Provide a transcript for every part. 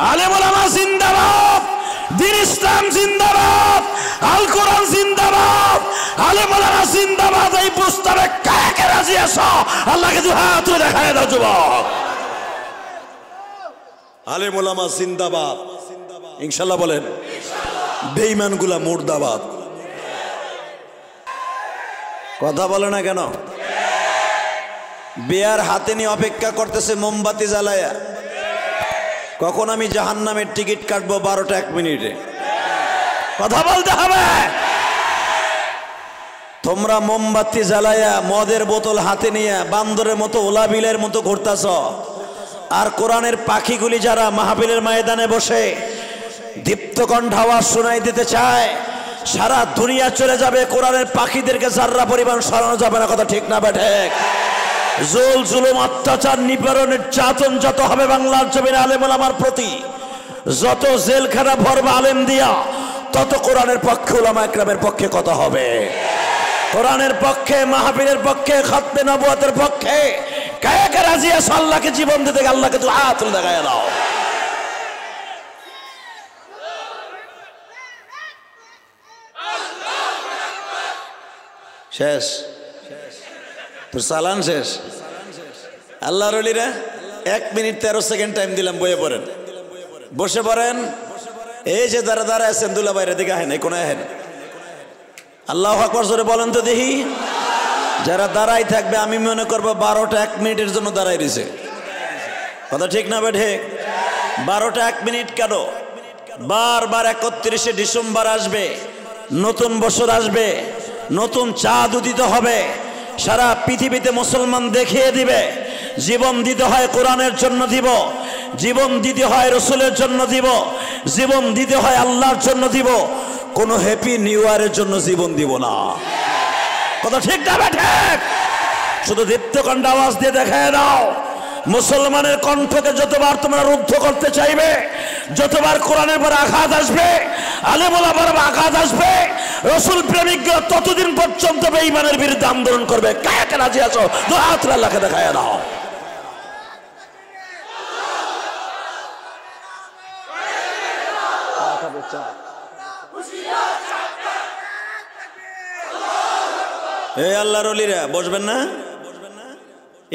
আলেম ওলামা জিন্দাবাদ, দ্বীন ইসলাম জিন্দাবাদ, আল কোরআন জিন্দাবাদ, আলেম ওলামা জিন্দাবাদ। এই প্রস্তাবে কে কে রাজি আছো? আল্লাহকে দুই হাত তুলে দেখায় দাও যুবক। আলেম ওলামা জিন্দাবাদ, ইনশাআল্লাহ বলেন। বেঈমানগুলা মুর্দাবাদ। কথা বলে না কেন? বিয়ার হাতে নিয়ে অপেক্ষা করতেছে মোমবাতি জ্বালায়া, কখন আমি জাহান্নামের টিকিট কাটবো 12টা 1 মিনিটে। কথা বলতে হবে। তোমরা মোমবাতি জ্বালায়া মদের বোতল হাতে নিয়ে বান্দরের মতো ওলাবিলের মতো ঘুরতাছ, আর কোরআনের পাখিগুলি যারা মাহফিলের ময়দানে বসে দীপ্ত কণ্ঠ আওয়াজ শোনাই দিতে চায়, সারা দুনিয়া চলে যাবে, কোরআনের পাখিদেরকে যাররা পরিমাণ সরানো যাবে না। কথা ঠিক না বেঠিক? জুল জুলুম অত্যাচার নিপীড়ন নির্যাতন যত হবে বাংলার জমিনে আলেম ওলামার প্রতি, যত জেলখানা ভরবে আলেম দিয়া, তত কোরআনের পক্ষে উলামা ইকরামের পক্ষে কথা হবে। কোরআনের পক্ষে, মাহফিলের পক্ষে, খাতমে নবুয়তের পক্ষে কে কে রাজি আছে আল্লাহকে জীবন দিতে? আল্লাহকে তো হাত তুলে দেখায় দাও। শেষ তোর চালান শেষ। আল্লাহর ওলিরা 1 মিনিট 13 সেকেন্ড টাইম দিলাম, বইয়ে পড়েন, বসে পড়েন। এই যে যারা দাঁড়ায় আছেন দুলা বাইরে দিকে আহেন, এই কোনায় আহেন। আল্লাহু আকবার জোরে বলেন তো দেখি। যারা দাঁড়াই থাকবে আমি মনে করবো 12টা 1 মিনিটের জন্য দাঁড়াই রয়েছে। কথা ঠিক না বেঠিক? 12টা 1 মিনিট কেন? বারবার 31শে ডিসেম্বর আসবে, নতুন বছর আসবে, নতুন চাঁদ উদিত হবে, সারা পৃথিবীতে মুসলমান দেখিয়ে দিবে জীবন দিতে হয় কোরআনের জন্য দিব, জীবন দিতে হয় রসুলের জন্য দিব, জীবন দিতে হয় আল্লাহর জন্য দিব, কোনো হ্যাপি নিউ ইয়ারের জন্য জীবন দিব না। কথা ঠিক না বেঠিক? শুধু দীপ্ত কণ্ঠ আওয়াজ দিয়ে দেখায় দাও। মুসলমানের কণ্ঠকে যতবার তোমরা রুদ্ধ করতে চাইবে, যতবার কোরআনের পর আঘাত আসবে, আলেম ওলামার আঘাত আসবে, রসুল প্রেমিকরা ততদিন পর্যন্ত বেঈমানের বিরুদ্ধে আন্দোলন করবে। কে কে রাজি আছো? দুই হাত তুলে আল্লাহকে দেখায় দাও। এই আল্লাহর ওলিরা বসবেন না?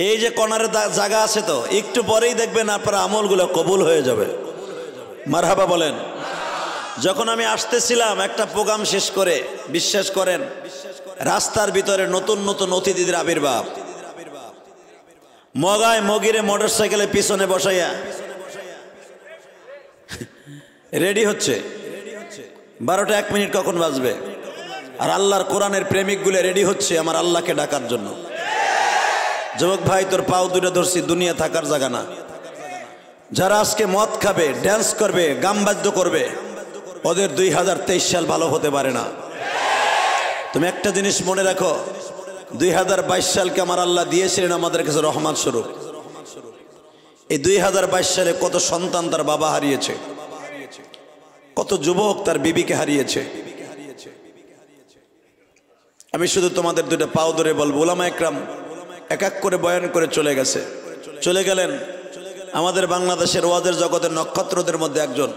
এই যে কর্নারে জায়গা আছে, তো একটু পরেই দেখবেন আপনার আমলগুলো কবুল হয়ে যাবে। মারহাবা বলেন। যখন আমি আসতেছিলাম একটা প্রোগ্রাম শেষ করে, বিশ্বাস করেন রাস্তার ভিতরে নতুন নতুন অতিথিদের আবির্ভাব। মগায় মগিরে মোটরসাইকেলের পিছনে বসাইয়া রেডি হচ্ছে। 12টা 1 মিনিট কখন বাজবে? আর আল্লাহর কোরআনের প্রেমিকগুলো রেডি হচ্ছে আমার আল্লাহকে ডাকার জন্য। যুবক ভাই, তোর পাও দুটো ধরছি, দুনিয়া থাকার জায়গা না। যারা আজকে মদ খাবে, ড্যান্স করবে, গান বাদ্য করবে, ওদের 2023 সাল ভালো হতে পারে না। তুমি একটা জিনিস মনে রাখো, 2022 সালকে আমার আল্লাহ দিয়েছিলেন আমাদের কাছে রহমান স্বরূপ। এই 2022 সালে কত সন্তান তার বাবা হারিয়েছে, কত যুবক তার বিবিকে হারিয়েছে। আমি শুধু তোমাদের দুটো পাও ধরে বলবো, উলামা ইকরাম এক এক করে বয়ান করে চলে গেলেন। আমাদের বাংলাদেশের ওয়াজের জগতের নক্ষত্রদের মধ্যে একজন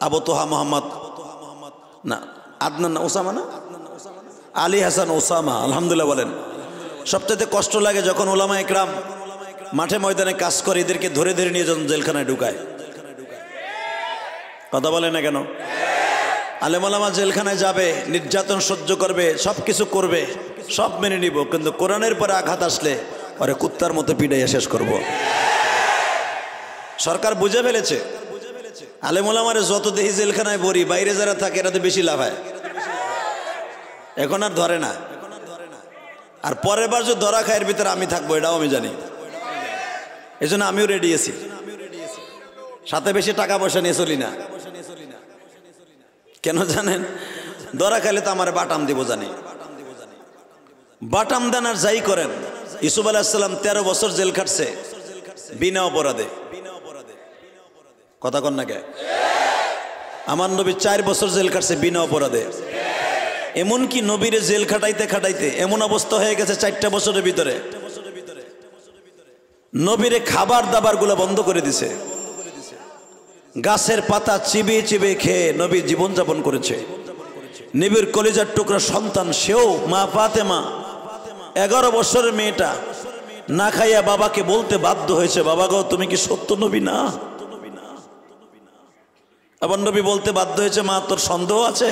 আবু তোহা মোহাম্মদ, না আদনান, না ওসামা, না আলী হাসান ওসামা, আলহামদুলিল্লাহ বলেন। সবচেয়ে কষ্ট লাগে যখন উলামা ইকরাম মাঠে ময়দানে কাজ করে, এদেরকে ধরে ধরে নিয়ে যখন জেলখানায় ঢুকায়। কথা বলে না কেন? আলেম ওলামা জেলখানায় যাবে, নির্যাতন সহ্য করবে, সব কিছু করবে, সব মেনে নিব, কিন্তু কোরআনের পরে আঘাত আসলে ওরে কুত্তার মতো পিটাইয়া শেষ করব। সরকার বুঝে ফেলেছে আলেম ওলামারে যত দেহি জেলখানায় ভরি, বাইরে যারা থাকে এরা তো বেশি লাফায়, এখন আর ধরে না। আর পরের বার যদি ধরা খায়ের ভিতরে আমি থাকবো, এটাও আমি জানি। এই জন্য আমিও রেডি আছি, সাথে বেশি টাকা পয়সা নিয়ে চলি না। কেন জানেন? ধরা খাইলে তো আমার বাটাম দিব জানি। বাটাম দেন আর যাই করেন। ইউসুফ আলাইহিস সালাম 13 বছর জেল খাটছে বিনা অপরাধে। কথা কন না কে? আমার নবী 4 বছর জেল খাটছে বিনা অপরাধে। এমনকি নবীরে জেল খাটাইতে খাটাইতে এমন অবস্থা হয়ে গেছে 4টা বছরের ভিতরে নবীরে খাবার দাবার গুলা বন্ধ করে দিছে। গাছের পাতা চিবিয়ে চিবিয়ে খেয়ে নবী জীবনযাপন করেছে। নবীর কলিজার টুকরা সন্তান সেও মা ফাতেমা 11 বছরের মেয়েটা না খাইয়া বাবাকে বলতে বাধ্য হয়েছে, বাবা গো তুমি কি সত্য নবী না? আবার নবী বলতে বাধ্য হয়েছে, মা তোর সন্দেহ আছে?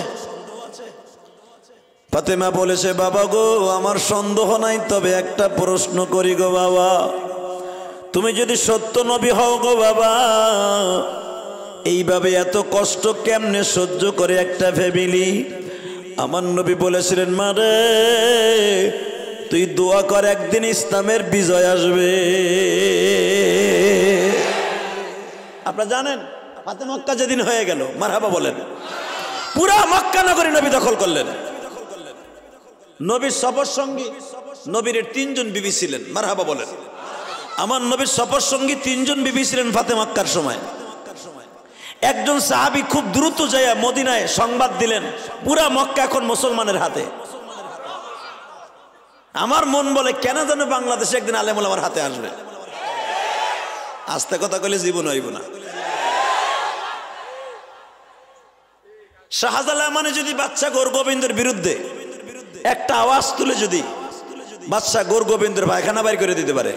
ফাতেমা বলেছে, বাবা গো আমার সন্দেহ নাই, তবে একটা প্রশ্ন করি গো বাবা, তুমি যদি সত্য নবী হও গো বাবা, এইভাবে এত কষ্ট কেমনে সহ্য করে একটা ফ্যামিলি? আমার নবী বলেছিলেন, মারে তুই দোয়া কর একদিন ইসলামের বিজয় আসবে। আপনারা জানেন ফাতে মক্কা যেদিন হয়ে গেল, মারহাবা বলেন, পুরা মক্কা নগরী নবী দখল করলেন। নবীর সফর সঙ্গী, নবীর 3 জন বিবি ছিলেন, মারহাবা বলেন। আমার নবীর সফর সঙ্গী 3 জন বিবি ছিলেন ফাতে মক্কার সময়। একজন সাহাবী খুব দ্রুত যাইয়া মদিনায় সংবাদ দিলেন, পুরা মক্কা এখন মুসলমানের হাতে। আমার মন বলে কেন যেন বাংলাদেশে একদিন আলেমুল আমার হাতে আসবে। আস্তে কথা কইলে জীবন হইব না। শাহজালাল মানে যদি বাচ্চা গোরগোবিন্দের বিরুদ্ধে একটা আওয়াজ তুলে যদি বাচ্চা গোরগোবিন্দের পায়খানা বাইর করে দিতে পারে,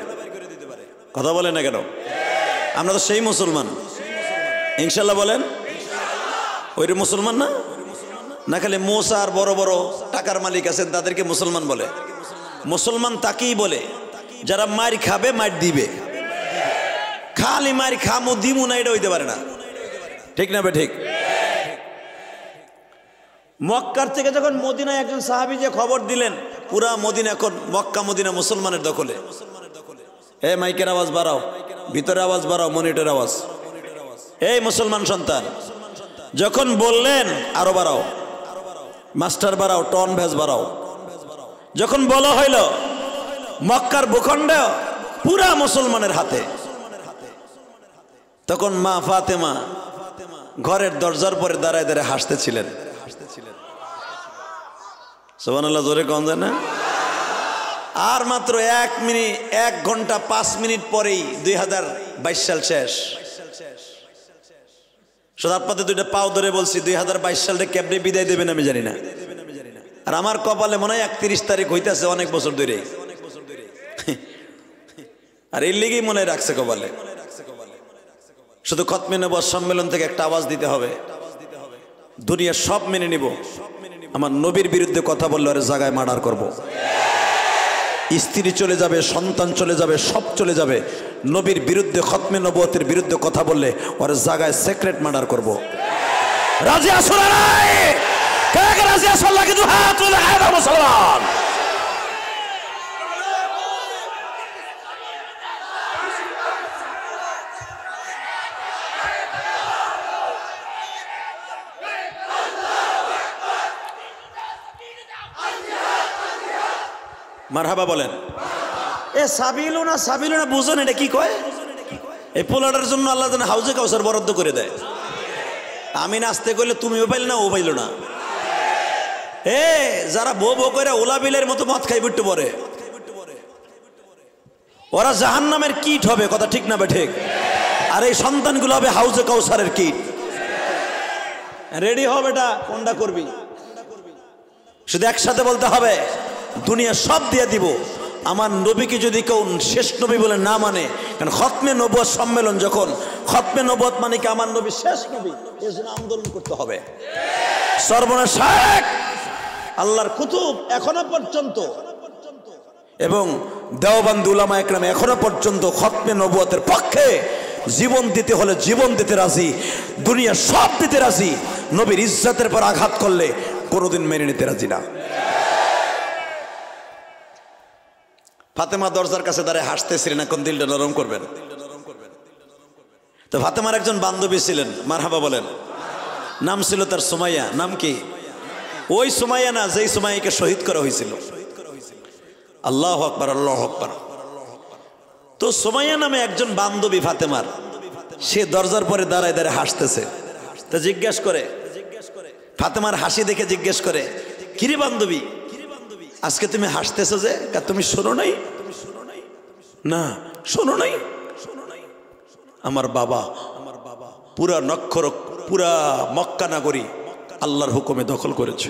কথা বলেন না কেন? আমরা তো সেই মুসলমান, ইনশাল্লাহ বলেন। ওই মুসলমান না, না খালি মোসা আর বড় বড় টাকার মালিক আছেন তাদেরকে মুসলমান বলে। মুসলমান তাকেই বলে যারা মার খাবে মার দিবে, খালি মার খামু দিমু না এটা হইতে পারে না, ঠিক না বে ঠিক? মক্কার থেকে যখন মদিনায় একজন সাহাবী যে খবর দিলেন, পুরা মদিনা এখন মক্কা মদিনা মুসলমানের দখলে। এই মাইকের আওয়াজ বাড়াও, ভিতরে আওয়াজ বাড়াও, মনিটর আওয়াজ। এই মুসলমান সন্তান যখন বললেন আরো বাড়াও, মাস্টার বাড়াও, টন ভেজ বাড়াও। যখন বলা হইল মক্কার ভূখণ্ড পুরা মুসলমানের হাতে, তখন মা ফাতেমা ঘরের দরজার পরে দাঁড়ায় দাঁড়ায় হাসতেছিলেন। সুবহানাল্লাহ, জোরে কম যায় না? আর মাত্র 1 ঘন্টা 5 মিনিট পরেই 2022 সাল শেষ। শুধু আপনাদের 2টা পাও ধরে বলছি, 2022 সালটা কেমনে বিদায় দেবেন আমি জানি না। আর আমার কপালে মনে হয় 31 তারিখ হইতেছে অনেক বছর ধরে, আর এর লেগেই মনে রাখছে কপালে। শুধু খতমে নবুয়ত সম্মেলন থেকে একটা আওয়াজ দিতে হবে, দুনিয়া সব মেনে নিব, আমার নবীর বিরুদ্ধে কথা বললে ওর জায়গায় মার্ডার করব। স্ত্রী চলে যাবে, সন্তান চলে যাবে, সব চলে যাবে, নবীর বিরুদ্ধে খতমে নবুয়তের বিরুদ্ধে কথা বললে ওর জায়গায় সিক্রেট মার্ডার করব। রাজি আছো না নাই? কে কে রাজি আছো? আল্লাহ কি হাত তুলে দেখায় দাও মুসলমান। মারহাবা বলেন। এ সাবিলুনা সাবিলুনা বুঝেন এটা কি কয়? এই পোলাটার জন্য আল্লাহ যেন হাউজে কাউসার বরাদ্দ করে দেয়। আমি নাচতে করলে তুমিও পাইল না, ও পাইল না। এ যারা বউ বউ করে ওলা বিলের মতো মদ খাই বিট্টু পরে, ওরা জাহান্নামের কীট হবে, কথা ঠিক না বে ঠিক? আর এই সন্তানগুলো হবে হাউজে কাউসারের কীট। রেডি হবে, এটা কোনটা করবি? শুধু একসাথে বলতে হবে, দুনিয়া সব দিয়ে দিব, আমার নবীকে যদি কেউ শেষ নবী বলে না মানে। কারণ খতমে নবুয়ত সম্মেলন যখন, খতমে নবুয়ত মানে কি আমার নবী শেষ নবী, এর জন্য আন্দোলন করতে হবে। সর্বনাশ আল্লাহর কুতুব এখনো পর্যন্ত এবং দেওবন্দ উলামা একরাম এখনো পর্যন্ত খতমে নবুয়তের পক্ষে জীবন দিতে হলে জীবন দিতে রাজি, দুনিয়া সব দিতে রাজি, নবীর ইজ্জতের পর আঘাত করলে কোনোদিন মেনে নিতে রাজি না। ফাতেমা দরজার কাছে দাঁড়িয়ে হাসতেছিলেন, এখন দিলটা নরম করবেন। তো ফাতেমার একজন বান্ধবী ছিলেন, মারহাবা বলেন, নাম ছিল তার সুমাইয়া। নাম কি? ওই সুমাইয়া না যেই সুমাইয়াকে শহীদ করা হয়েছিল। আল্লাহু আকবার, আল্লাহু আকবার। তো সুমাইয়া নামে একজন বান্ধবী ফাতেমার, সে দরজার পরে দাঁড়ায় দাঁড়ায় হাসতেছে। তো জিজ্ঞেস করে, ফাতেমার হাসি দেখে জিজ্ঞেস করে, কিরে বান্ধবী আজকে তুমি হাসতেছো যে? তুমি শোনো নাই? না শোনো নাই? আমার বাবা পুরা নক্ষর পুরা মক্কা নগরী আল্লাহর হুকুমে দখল করেছে।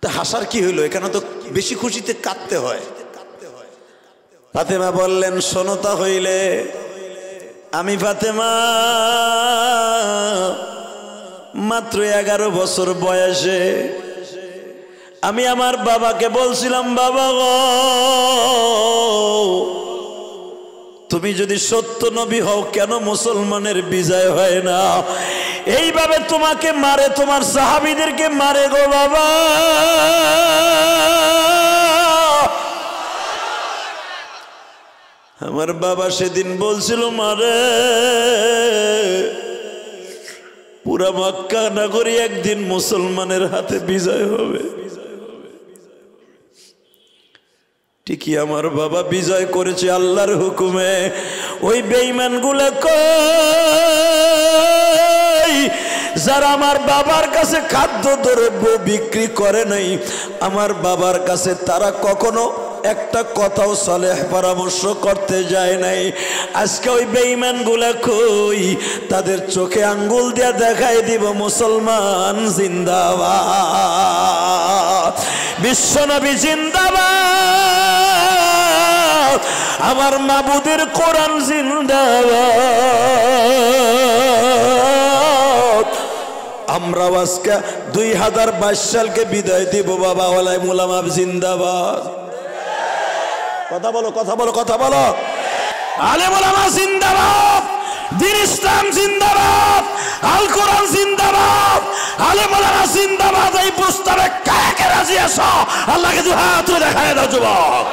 তা হাসার কি হইলো, এখানে তো বেশি খুশিতে কাঁদতে হয়। ফাতেমা বললেন, শোনতা হইলে আমি ফাতেমা মাত্র 11 বছর বয়সে আমি আমার বাবাকে বলছিলাম, বাবা গো, তুমি যদি সত্য নবী হও কেন মুসলমানের বিজয় হয় না? এইভাবে তোমাকে মারে, তোমার সাহাবীদেরকে মারে গো বাবা। আমার বাবা সেদিন বলছিল, মারে পুরা মক্কা নগরী একদিন মুসলমানের হাতে বিজয় হবে। ঠিকই আমার বাবা বিজয় করেছে আল্লাহর হুকুমে। ওই বেঈমানগুলো কই, যারা আমার বাবার কাছে খাদ্য দ্রব্য বিক্রি করে নাই, আমার বাবার কাছে তারা কখনো একটা কথাও সালেহ পরামর্শ করতে যায় নাই। আজকে ওই বেঈমানগুলা কই, তাদের চোখে আঙ্গুল দিয়ে দেখাই দিব মুসলমান জিন্দাবাদ, বিশ্বনবী জিন্দাবাদ, আমার মাবুদের কোরআন জিন্দাবাদ। আমরা আজকে 2022 সালকে বিদায় দিব বাবা। ওয়ালাই মুলামা জিন্দাবাদ। কথা বলো, কথা বলো, কথা বলো। আলেম ওলামা জিন্দাবাদ, দ্বীন ইসলাম জিন্দাবাদ, আল কোরআন জিন্দাবাদ, আলেম ওলামা জিন্দাবাদ। এই প্রস্তাবে কাকে কে রাজি আছো? আল্লাহকে দুই হাত তুলে দেখায় দাও যুবক।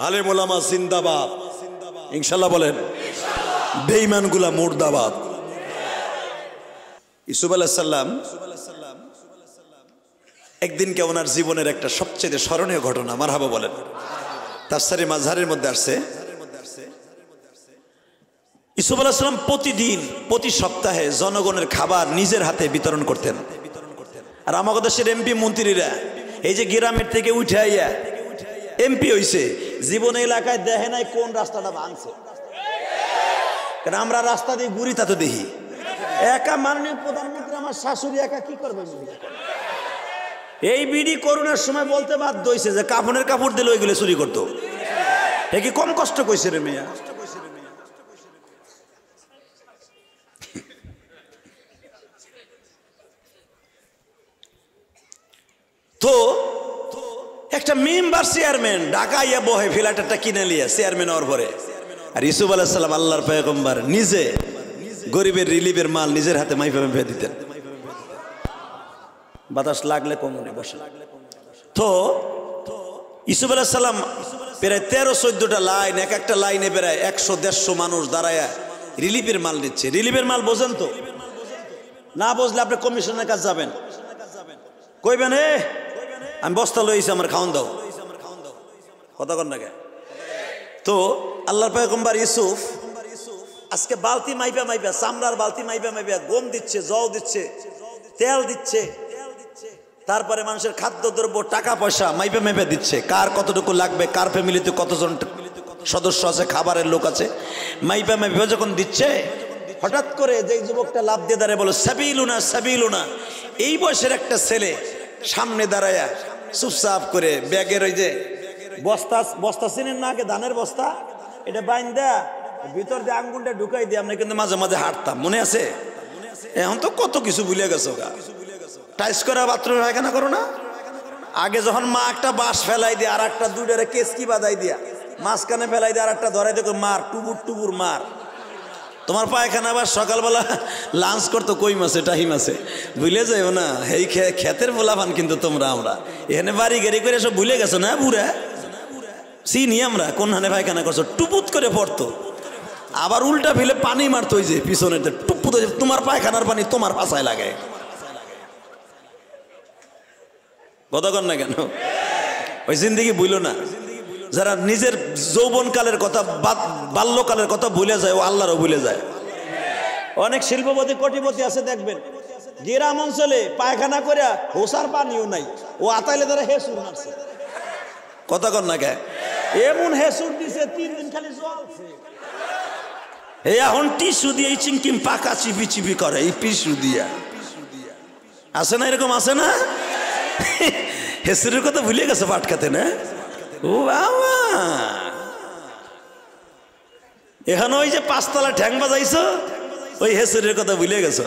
আলেম ওলামা জিন্দাবাদ, ইনশাআল্লাহ বলেন। বেঈমানগুলা মুর্দাবাদ। ইউসুফ আলাইহিস সালাম একদিনকে ওনার জীবনের একটা সবচেয়ে স্মরণীয় ঘটনা, মারহাবা বলেন, তাফসীরে মাযহারের মধ্যে আসছে। ইউসুফ আলাইহিস সালাম প্রতিদিন প্রতি সপ্তাহে জনগণের খাবার নিজের হাতে বিতরণ করতেন। আর আমাদের দেশের এমপি মন্ত্রীরা এই যে গ্রামের থেকে উঠে আইয়া এমপি হইছে, জীবনে এলাকায় দেখে নাই কোন রাস্তাটা ভাঙছে। কারণ আমরা রাস্তা দিয়ে ঘুরি তা তো দেখি। একা মাননীয় প্রধানমন্ত্রী আমার শাশুড়ি একা কি করবে? এই বিডি করোনার সময় বলতে বাধ্য হয়েছে যে কাফনের কাপড় দিলে ওইগুলো চুরি করতো। এ কি কম কষ্ট কইছে রে মেয়া? তো একটা মেম্বার চেয়ারম্যান ঢাকা ইয়া বহে ফ্ল্যাটটা কিনে লিয়া চেয়ারম্যান হওয়ার পরে, আর ইউসুফ আলাইহিস সালাম আল্লাহর পয়গম্বর নিজে গরিবের রিলিফের মাল নিজের হাতে মাইপা মাইপা দিতেন। বাতাস লাগলে কমনে বসে। তো ইউসুফ আলাইহিস সালাম প্রায় 13-14টা লাইন, এক একটা লাইনে প্রায় 100-150 মানুষ দাঁড়ায় রিলিফের মাল দিচ্ছে। রিলিফের মাল বোঝেন তো? না বুঝলে আপনি কমিশনের কাছে যাবেন, কইবেন হে আমি বস্তা লইছি আমার খাওন দাও, কথা কন না কে? তো আল্লাহর পয়গম্বর ইউসুফ আজকে বালতি মাইপা মাইপা, চামড়ার বালতি মাইপা মাইপা গম দিচ্ছে, জল দিচ্ছে, তেল দিচ্ছে, তারপরে মানুষের খাদ্য দ্রব্য টাকা পয়সা মাইপা মাইপা দিচ্ছে। কার কতটুকু লাগবে, কার ফ্যামিলিতে কতজন সদস্য আছে, খাবারের লোক আছে, মাইপা মাইপা যখন দিচ্ছে, হঠাৎ করে যে যুবকটা লাভ দিয়ে দাঁড়ায় বলো সাবিলুনা সাবিলুনা, এই বয়সের একটা ছেলে সামনে দাঁড়ায়া চুপচাপ করে ব্যাগের ওই যে বস্তা, বস্তা চিনেন না আগে ধানের বস্তা, এটা বাইন্দা ভিতর দিয়ে আঙ্গুলটা ঢুকাই দিয়ে আমরা কিন্তু মাঝে মাঝে হাঁটতাম, মনে আছে? এখন তো কত কিছু ভুলে গেছো গা। টাইস করা বাথরুমে পায়খানা করো না? আগে যখন মা একটা বাঁশ ফেলাই দিয়ে আর একটা দুইটারে কেসকি বাঁধাই দিয়া মাঝখানে ফেলাই দিয়ে আর একটা ধরাই দিয়ে মার, টুবুর টুবুর মার। তোমার পায়খানা আবার সকালবেলা লাঞ্চ করতো কই মাছে টাহি মাছে, ভুলে যাইও না। এই ক্ষেতের পোলাপান কিন্তু তোমরা, আমরা এখানে বাড়ি গাড়ি করে সব ভুলে গেছো না বুড়া? চিনি আমরা কোন হানে পায়খানা করছো, টুপুত করে পড়তো, আবার উল্টা ফেলে পানি মারতো ওই যে পিছনে টুপুত, তোমার পায়খানার পানি তোমার পাছায় লাগে। কথা কন না কেন? ওই জিন্দেগি ভুলো না। যারা নিজের যৌবনকালের কথা, বাল্যকালের কথা ভুলে যায়, ও আল্লাহরও ভুলে যায়। অনেক শিল্পপতি কোটিপতি আছে দেখবেন, গ্রাম অঞ্চলে পায়খানা করে হোসার পানিও নাই, ও আতাইলে তারা হে সুর মারছে। কথা কন না কে? এমন হেসুর দিছে 3 দিন খালি জ্বলছে। এই এখন টিস্যু দিয়ে এই চিংকিম পাকা চিপি চিপি করে এই টিস্যু দিয়া। আছে না এরকম, আছে না? হেসুরের কথা ভুলে গেছে পাটকাতে না? ও বাবা, এখানে ওই যে 5 তলা ঠ্যাং বাজাইছো ওই হেসুরের কথা ভুলে গেছো।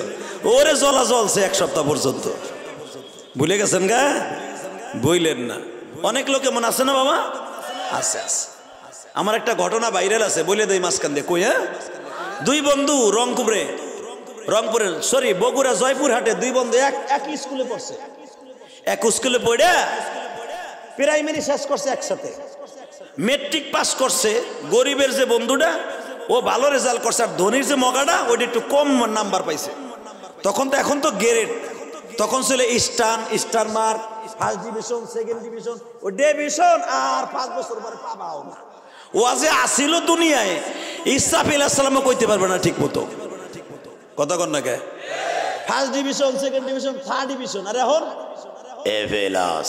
ওরে জ্বলা জ্বলছে 1 সপ্তাহ পর্যন্ত। ভুলে গেছেন গা? বইলেন না। অনেক লোক এমন আছে না বাবা? আছে আছে। আমার একটা ঘটনা ভাইরাল আছে, বলে দেই মাঝখান দিয়ে কই। হ্যাঁ, 2 বন্ধু রংপুরের সরি বগুড়া জয়পুরহাটে 2 বন্ধু এক স্কুলে পড়ছে। এক স্কুলে পড়ে প্রাইমারি শেষ করছে একসাথে, মেট্রিক পাস করছে। গরিবের যে বন্ধুটা ও ভালো রেজাল্ট করছে, আর ধনীর যে মগাটা ওটা একটু কম নাম্বার পাইছে। এখন তো গ্রেড, তখন ছিল star mark, first division, second division, ও ডিভিশন আর 5 বছর পরে পাবাও না। ও আজে আসিল দুনিয়ায়, ইসরাফিল আলাইহিস সালামও কইতে পারবে না ঠিক মতো। কথা কন না কে? First division, second division, third division, আর এখন A plus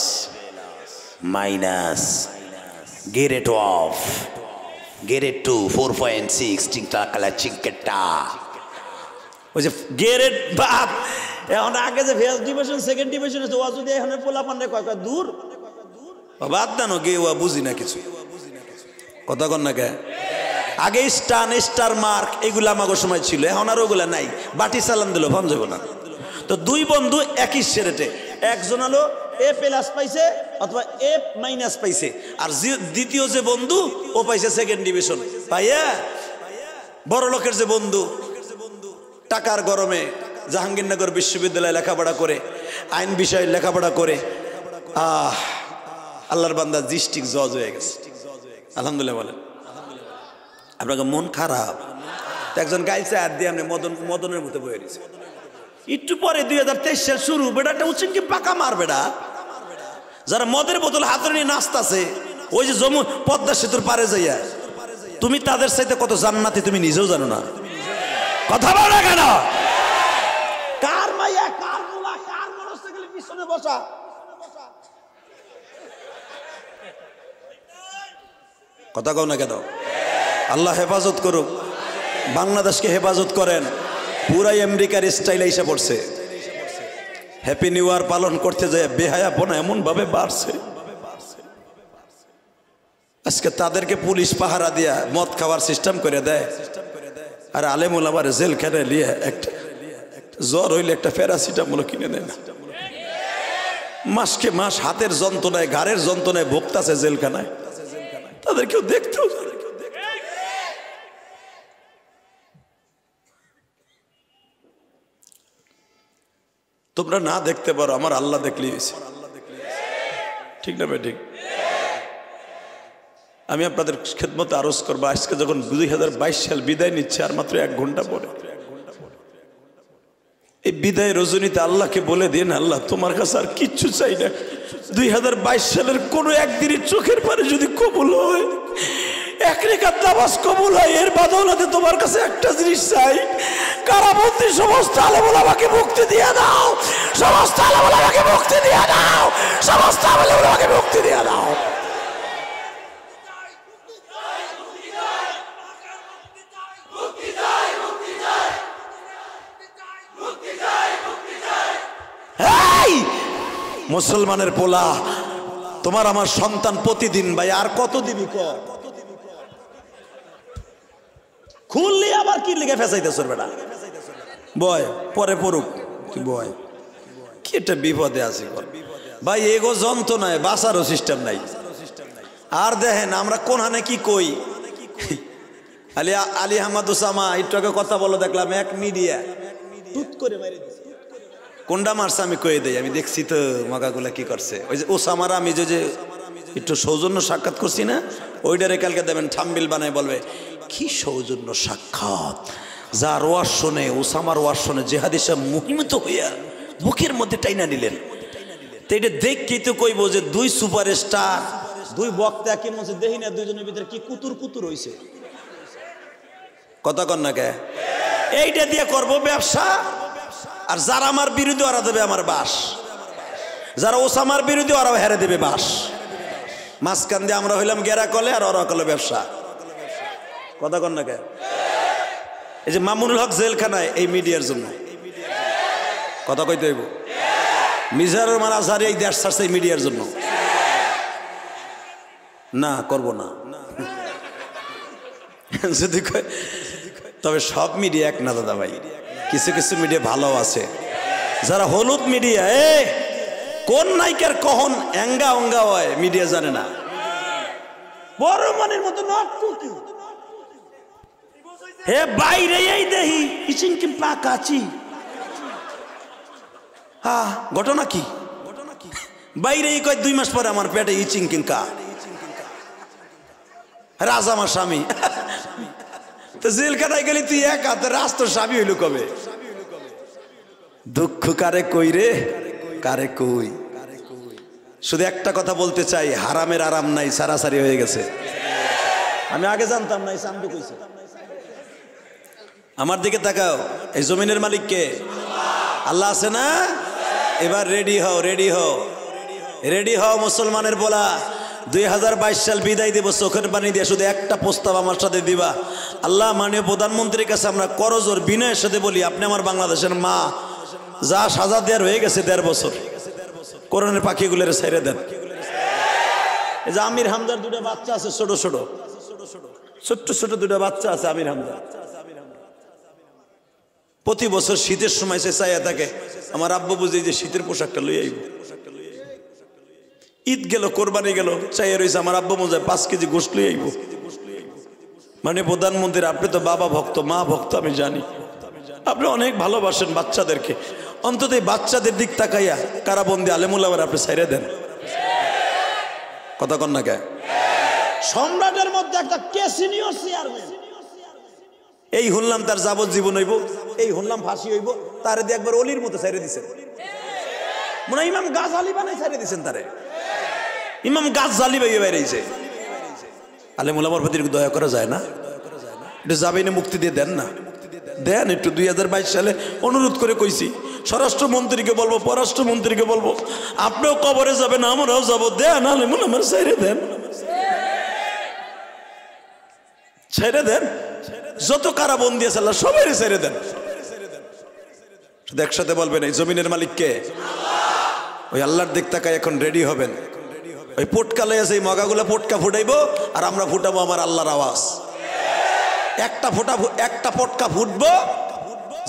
minus, grade of, grade 2 4.6 চিংটা কালা চিংকেটা। ওই যে গ্রেড বাপ, এখন আগে যে ফার্স্ট ডিভিশন সেকেন্ড ডিভিশন আছে, ও যদি এখন পোলা পান্ডে কয় দূর বাদ দানো গে, ও বুঝি না কিছু। কথা কন না কে? আগে স্টার মার্ক এগুলো আমাকে সময় ছিল, এখন আর ওগুলা নাই। বাটি চালান দিল ভাম যাব না। তো 2 বন্ধু একই সেরেটে, একজন হলো এ প্লাস পাইছে অথবা এ মাইনাস পাইছে, আর দ্বিতীয় যে বন্ধু ও পাইছে সেকেন্ড ডিভিশন। পাইয়া বড় লোকের যে বন্ধু টাকার গরমে জাহাঙ্গীরনগর বিশ্ববিদ্যালয়ে লেখাপড়া করে, আইন বিষয়ে লেখাপড়া করে, আল্লাহর বান্দা ডিস্ট্রিক্ট জজ হয়ে গেছে। আলহামদুলিল্লাহ বলেন। আপনাকে মন খারাপ, একজন গাইছে আর দিয়ে আপনি মদনের মতো বয়ে দিয়েছে। একটু পরে 2023 সাল শুরু, বেটাটা উচিত পাকা মার বেটা। যারা মদের বোতল হাতে নিয়ে নাচতাছে ওই যে পদ্মা সেতুর পারে যাইয়া, তুমি তাদের সাথে কত জান্নাতি তুমি নিজেও জানো না। কথা বলো না কেন? কার মাইয়া, কার মোলা, কার মোটরসাইকেলের পিছনে বসা। কথা কও না কেন? আল্লাহ হেফাজত করুক, বাংলাদেশকে হেফাজত করেন। পুরাই আমেরিকার স্টাইল এসে পড়ছে। হ্যাপি নিউ ইয়ার পালন করতে যায় বেহায়াপনা এমন ভাবে বাড়ছে, আজকে তাদেরকে পুলিশ পাহারা দিয়া মদ খাওয়ার সিস্টেম করে দেয়। আর আলেম ওলামার জেলখানে নিয়ে একটা জ্বর হইলে একটা প্যারাসিটামল কিনে দেয় না। মাসকে মাস হাতের যন্ত্রণায়, ঘাড়ের যন্ত্রণায় ভুগতাছে জেলখানায়, তাদের কেউ দেখতেও জানে। তোমরা না দেখতে পারো, আমার আল্লাহ দেখলেই হয়েছে। ঠিক না ভাই? ঠিক। আমি আপনাদের খেদমতে আরজ করবো, আজকে যখন 2022 সাল বিদায় নিচ্ছে আর মাত্র 1 ঘন্টা পরে, এই বিদায় রজনীতে আল্লাহকে বলে দিন, আল্লাহ তোমার কাছে আর কিচ্ছু চাই না। 2022 সালের কোনো একদিনের চোখের পারে যদি কবুল হয়, 1 রাকাত নামাজ কবুল হয়, এর বদৌলতে তোমার কাছে একটা জিনিস চাই, কারাবন্দী সমস্ত আলেম ওলামাকে মুক্তি দিয়ে দাও, সমস্ত আলেম ওলামাকে মুক্তি দিয়ে দাও, সমস্ত আলেম ওলামাকে মুক্তি দিয়ে দাও। মুসলমানের পোলা, তোমার আমার সন্তান প্রতিদিন ভাই আর কত দিবি কর, খুললি আবার কি লিখে ফেসাইতেছ বেটা, বয় পরে পড়ুক, কি বয় কি একটা বিপদে আছে ভাই। এগো যন্ত্রণায় বাঁচারও সিস্টেম নাই। আর দেখেন আমরা কোন হানে কি কই, আলী আহমদ ওসামা একটু আগে কথা বলো দেখলাম, এক মিডিয়া টুট করে মেরে দিছে। কোনটা মারছে আমি কয়ে দেই, আমি দেখছি তো মাগাগুলা কি করছে। ওই যে ওসামার আমি যে একটু সৌজন্য সাক্ষাৎ করছি না, ওইটারে কালকে দেবেন থাম্বনেইল বানায় বলবে কি সৌজন্য সাক্ষাৎ, যার ওয়াজ শোনে, ওসামার ওয়াজ শোনে জেহাদি সাহেব মোহিত হইয়া বুকের মধ্যে টাইনা নিলেন। তো এটা দেখি তো কইব যে 2 সুপারস্টার, 2 বক্তা কি মনে দেখি না, 2জনের ভিতরে কি কুতুর কুতুর হইছে। কথা কন না কে? এইটা দিয়ে করব ব্যবসা, আর যারা আমার বিরোধী ওরা দেবে আমার বাস, যারা ওসামার বিরোধী ওরাও হেরে দেবে বাস। মাঝখান দিয়ে আমরা হইলাম গেরা কলে আর ওরা কলে ব্যবসা। কথা কন না কে? এই যে মামুনুল হক জেলখানায় এই মিডিয়ার জন্য। কথা কইতে হইব। মিজানুর রহমান আজহারী এই দেশ ছাড়ছে এই মিডিয়ার জন্য। না করব না যদি তবে সব মিডিয়া এক না দাদা ভাই, কিছু কিছু মিডিয়া ভালো আছে। যারা হলুদ মিডিয়া, কোন নায়িকার কখন এঙ্গা অঙ্গা হয় মিডিয়া জানে না। বড় মানের মতো নটকুকি হে বাইরে এই দেহি ইচিং কি পাকাচি। হ্যাঁ ঘটনা কি? বাইরে এই কয় 2 মাস পরে আমার পেটে ইচিং কিংকা। রাজা আমার স্বামী। তো জেলখানায় গেলি তুই এক হাতে রাস্তা স্বামী হইল কবে? দুঃখ কারে কই রে, কারে কই। শুধু একটা কথা বলতে চাই, হারামের আরাম নাই, সারাসারি হয়ে গেছে। আমি আগে জানতাম না, সামনে কইছে। আমার দিকে তাকাও, এই জমিনের মালিক কে? আল্লাহ আছে না? এবার রেডি হও, রেডি হও, রেডি হও মুসলমানের বলা। 2022 সাল বিদায় দেব চোখের পানি দিয়ে। শুধু একটা প্রস্তাব আমার সাথে দিবা। আল্লাহ মাননীয় প্রধানমন্ত্রীর কাছে আমরা করজোর বিনয়ের সাথে বলি, আপনি আমার বাংলাদেশের মা, যা সাজা দেওয়ার হয়ে গেছে 1.5 বছর, কোরআনের পাখিগুলোর ছেড়ে দেন। এই যে আমির হামজার 2টা বাচ্চা আছে, ছোট ছোট ছোট্ট ছোট 2টা বাচ্চা আছে আমির হামজা। প্রতি বছর শীতের সময় সে চাইয়া থাকে আমার আব্বু বুঝে যে শীতের পোশাকটা লই আইব। ঈদ গেল, কোরবানি গেল, চাইয়া রয়েছে আমার আব্বু মজায় 5 কেজি গোশত লই আইব। মানে প্রধানমন্ত্রী, আপনি তো বাবা ভক্ত, মা ভক্ত, আমি জানি আপনি অনেক ভালোবাসেন বাচ্চাদেরকে। অন্তত এই বাচ্চাদের দিক তাকাইয়া কারাবন্দি আলেমুল্লাহর আপনি ছাইরে দেন। কথা কন না কে? সম্রাটের মধ্যে একটা কে সিনিয়র চেয়ারম্যান, এই শুনলাম তার যাবজ্জীবন হইব, এই শুনলাম ফাঁসি হইব, তারে দিয়ে একবার অলির মতো ছাইরে দিছেন। মনে হয় ইমাম গাজআলী বানাই ছাইরে দিছেন তারে। ইমাম গাজআলী ভাই বেরিয়েছে। আলেমুল্লাহর প্রতি দয়া করা যায় না? এটা জামিনে মুক্তি দিয়ে দেন না, দেন একটু। 2022 সালে অনুরোধ করে কইছি, স্বরাষ্ট্রমন্ত্রীকে বলবো, পররাষ্ট্রমন্ত্রীকে বলবো, আপনিও কবরে যাবেন, আমরাও যাবো, দেন আলেমুল্লাহ আমার ছেড়ে দেন, ছেড়ে দেন। যত কারাবন্দি আছে আল্লাহ সবাই ছেড়ে দেন। শুধু একসাথে বলবেন, এই জমিনের মালিক কে? ওই আল্লাহর দিক তাকায় এখন রেডি হবেন। ওই পটকালে আছে, এই মগাগুলো পটকা ফুটাইবো আর আমরা ফুটাবো আমার আল্লাহর আওয়াজ। একটা পটকা ফুটবো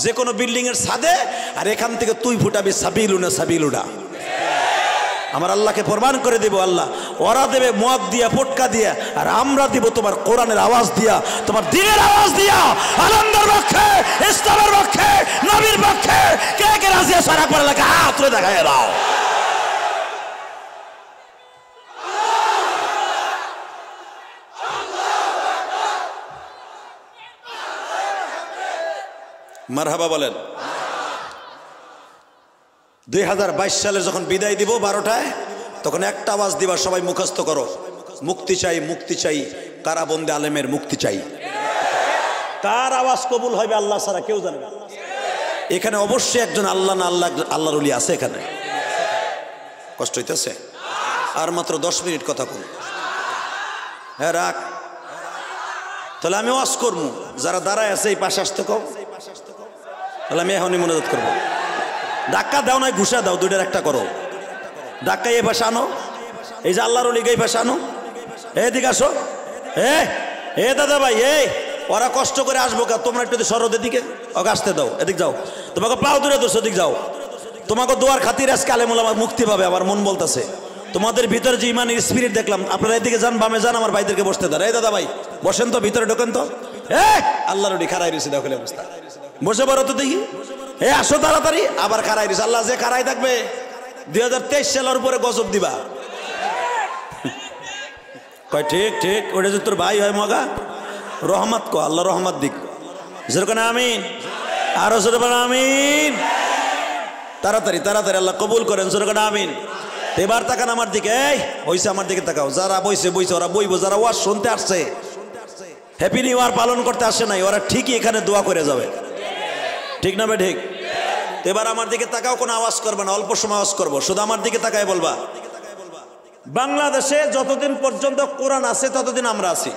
যে কোনো বিল্ডিং এর ছাদে, আর এখান থেকে তুই ফুটাবি সাবিলুনা সাবিলুনা। আমার আল্লাহকে প্রমাণ করে দিব, আল্লাহ ওরা দেবে মদ দিয়া, পটকা দিয়া, আর আমরা দিব তোমার কোরআনের আওয়াজ দিয়া, তোমার দ্বীনের আওয়াজ দিয়া। আনন্দের পক্ষে, ইসলামের পক্ষে, নবীর পক্ষে কে কে রাজি আছে? সারা পড়া লাগে হাত তুলে দেখায় দাও। মারহাবা বলেন। 2022 সালে যখন বিদায় দিব 12টায়, তখন একটা আওয়াজ দিবা, সবাই মুখস্থ করো, মুক্তি চাই, মুক্তি চাই, কারাবন্দী আলেমের মুক্তি চাই। কার আওয়াজ কবুল হবে আল্লাহ ছাড়া কেউ জানে না। এখানে অবশ্যই একজন আল্লাহ না আল্লাহর ওলি আছে এখানে। কষ্ট হইতেছে? আর মাত্র 10 মিনিট কথা বল। হ্যাঁ রাখ, তাহলে আমি ওয়াজ করবো। যারা দাঁড়ায় আছে এই পাশে আসতে কও, তাহলে আমি এখনই মনোজাত করবো। ধাক্কা দাও নয় ঘুষা দাও, 2টার একটা করো। ধাক্কা এই পাশে আনো, এই যে আল্লাহর ওলি এই পাশে আনো, এদিকে আসো। এ দাদা ভাই, ওরা কষ্ট করে আসবো কা, তোমরা একটু সরদের দিকে ওকে আসতে দাও, এদিক যাও। তোমাকে পাও দূরে দোষ, ওদিক যাও। তোমাকে দোয়ার খাতির আজকে আলেমুল্লাহ মুক্তি পাবে। আমার মন বলতেছে তোমাদের ভিতরে যে ইমানের স্পিরিট দেখলাম, আপনারা এদিকে যান, বামে যান, আমার ভাইদেরকে বসতে দেন। এই দাদা ভাই বসেন তো, ভিতরে ঢোকেন তো। আল্লাহর ওলি খারাই রয়েছে, দেখলে অবস্থা। বসে পারো তো দেখি, আসো তাড়াতাড়ি। আবার খারাই রয়েছে। আল্লাহ যে খারাই থাকবে 2023 সালের উপরে গজব দিবা। কয় ঠিক ঠিক, ওটা যে তোর ভাই হয় মগা, রহমত কো, আল্লাহ রহমত দিক। যেরকম আমিন, আরো যেরকম আমিন। তাড়াতাড়ি তাড়াতাড়ি আল্লাহ কবুল করেন, যেরকম আমিন। এবার তাকান আমার দিকে, এই হইছে আমার দিকে তাকাও। যারা বইছে বইছে, ওরা বইবো। যারা ওয়াজ শুনতে আসছে, হ্যাপি নিউ ইয়ার পালন করতে আসে নাই, ওরা ঠিকই এখানে দোয়া করে যাবে। ঠিক না ভাই? ঠিক। এবার আমার দিকে তাকাও, কোনো আওয়াজ করবে না, অল্প সময় আওয়াজ করবো। শুধু আমার দিকে তাকায় বলবা, বাংলাদেশে যতদিন পর্যন্ত কোরআন আছে ততদিন আমরা আছি,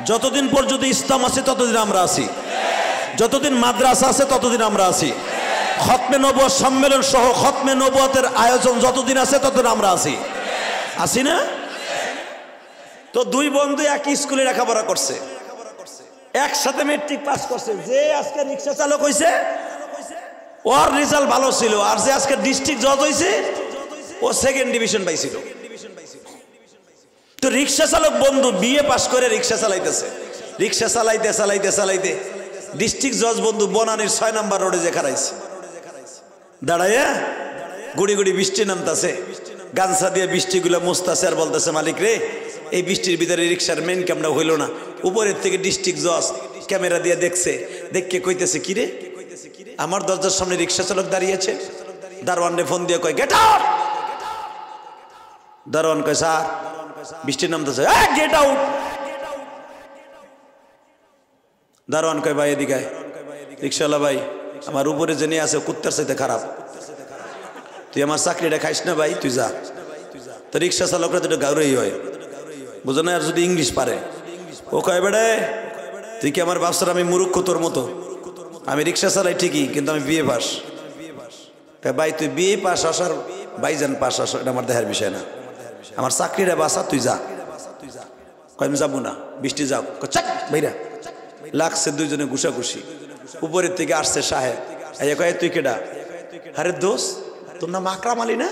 যতদিন পর্যন্ত ইসলাম আছে ততদিন আমরা আছি, যতদিন মাদ্রাসা আছে ততদিন আমরা আছি, খতমে নবুয়ত সম্মেলন সহ খতমে নবুয়তের আয়োজন যতদিন আছে ততদিন আমরা আছি, আছি না? তো দুই বন্ধু একই স্কুলে লেখাপড়া করছে, একসাথে মেট্রিক পাস করছে। যে আজকে রিক্সা চালক হয়েছে ওর রেজাল্ট ভালো ছিল, আর যে আজকে ডিস্ট্রিক্ট জজ হয়েছে ও সেকেন্ড ডিভিশন পাইছিল। তো রিক্সা চালক বন্ধু বিএ পাস করে রিক্সা চালাইতেছে, রিক্সা চালাইতে চালাইতে চালাইতে ডিস্ট্রিক্ট জজ বন্ধু বনানীর 6 নম্বর রোডে যে খারাইছে, দাঁড়াইয়া গুড়ি গুড়ি বৃষ্টি নামতেছে, গামছা দিয়ে বৃষ্টিগুলো মুছতেছে আর বলতেছে, মালিক রে এই বৃষ্টির ভিতরে রিক্সার মেন ক্যামেরা হইল না। উপরের থেকে ডিস্ট্রিক্ট জজ ক্যামেরা দিয়ে দেখছে, দেখকে কইতেছে, কি রে আমার দরজার সামনে রিক্সা চালক দাঁড়িয়েছে। দারোয়ানরে ফোন দিয়ে কয়, গেট আউট। দারোয়ান কয়, স্যার বৃষ্টি নামতেছে, গেট আউট। দারোয়ান কয়, ভাই এদিকে। রিক্সাওয়ালা ভাই, আমার উপরে যে নিয়ে আছে কুত্তার চাইতে খারাপ, তুই আমার চাকরিটা খাইস না ভাই, তুই যা। তো রিক্সা চালকরা তো গাউরেই হয়, বুঝো না? আর যদি ইংলিশ পারে, ও কয়, বেড়ে তুই কি আমার ভাবছার আমি মূর্খ তোর মতো? আমি রিক্সা চালাই ঠিকই, কিন্তু আমি বিএ পাস। ভাই তুই বিএ পাস আসার বাইজান পাস আসা এটা আমার দেখার বিষয় না, আমার চাকরিটা বাসা, তুই যা। কয়, আমি যাবো না, বৃষ্টি যাও। চাক ভাইরা লাগছে দুইজনে ঘুষাঘুষি। উপরের থেকে আসছে সাহেব, কয়, তুই কেডা? আরে দোষ, তোর নাম আকরাম আলী না?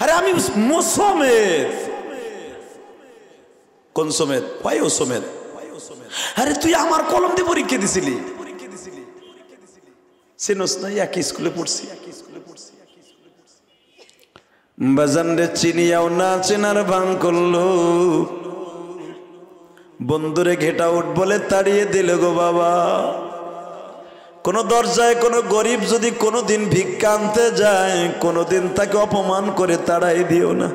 আরে আমি সমেত। কোন সমেত? ভাই ও সমেত। আরে তুই আমার কলম দিয়ে পরীক্ষা দিছিলি, চিনোস না? একই স্কুলে পড়ছি। বাজান রে চিনিয়াও না চেনার ভান করলো, বন্ধুরে ঘেটা উঠ বলে তাড়িয়ে দিল গো বাবা। কোন দরজায় কোন গরিব যদি কোনোদিন ভিক্ষা আনতে যায়, কোনোদিন তাকে অপমান করে তাড়াই দিও না।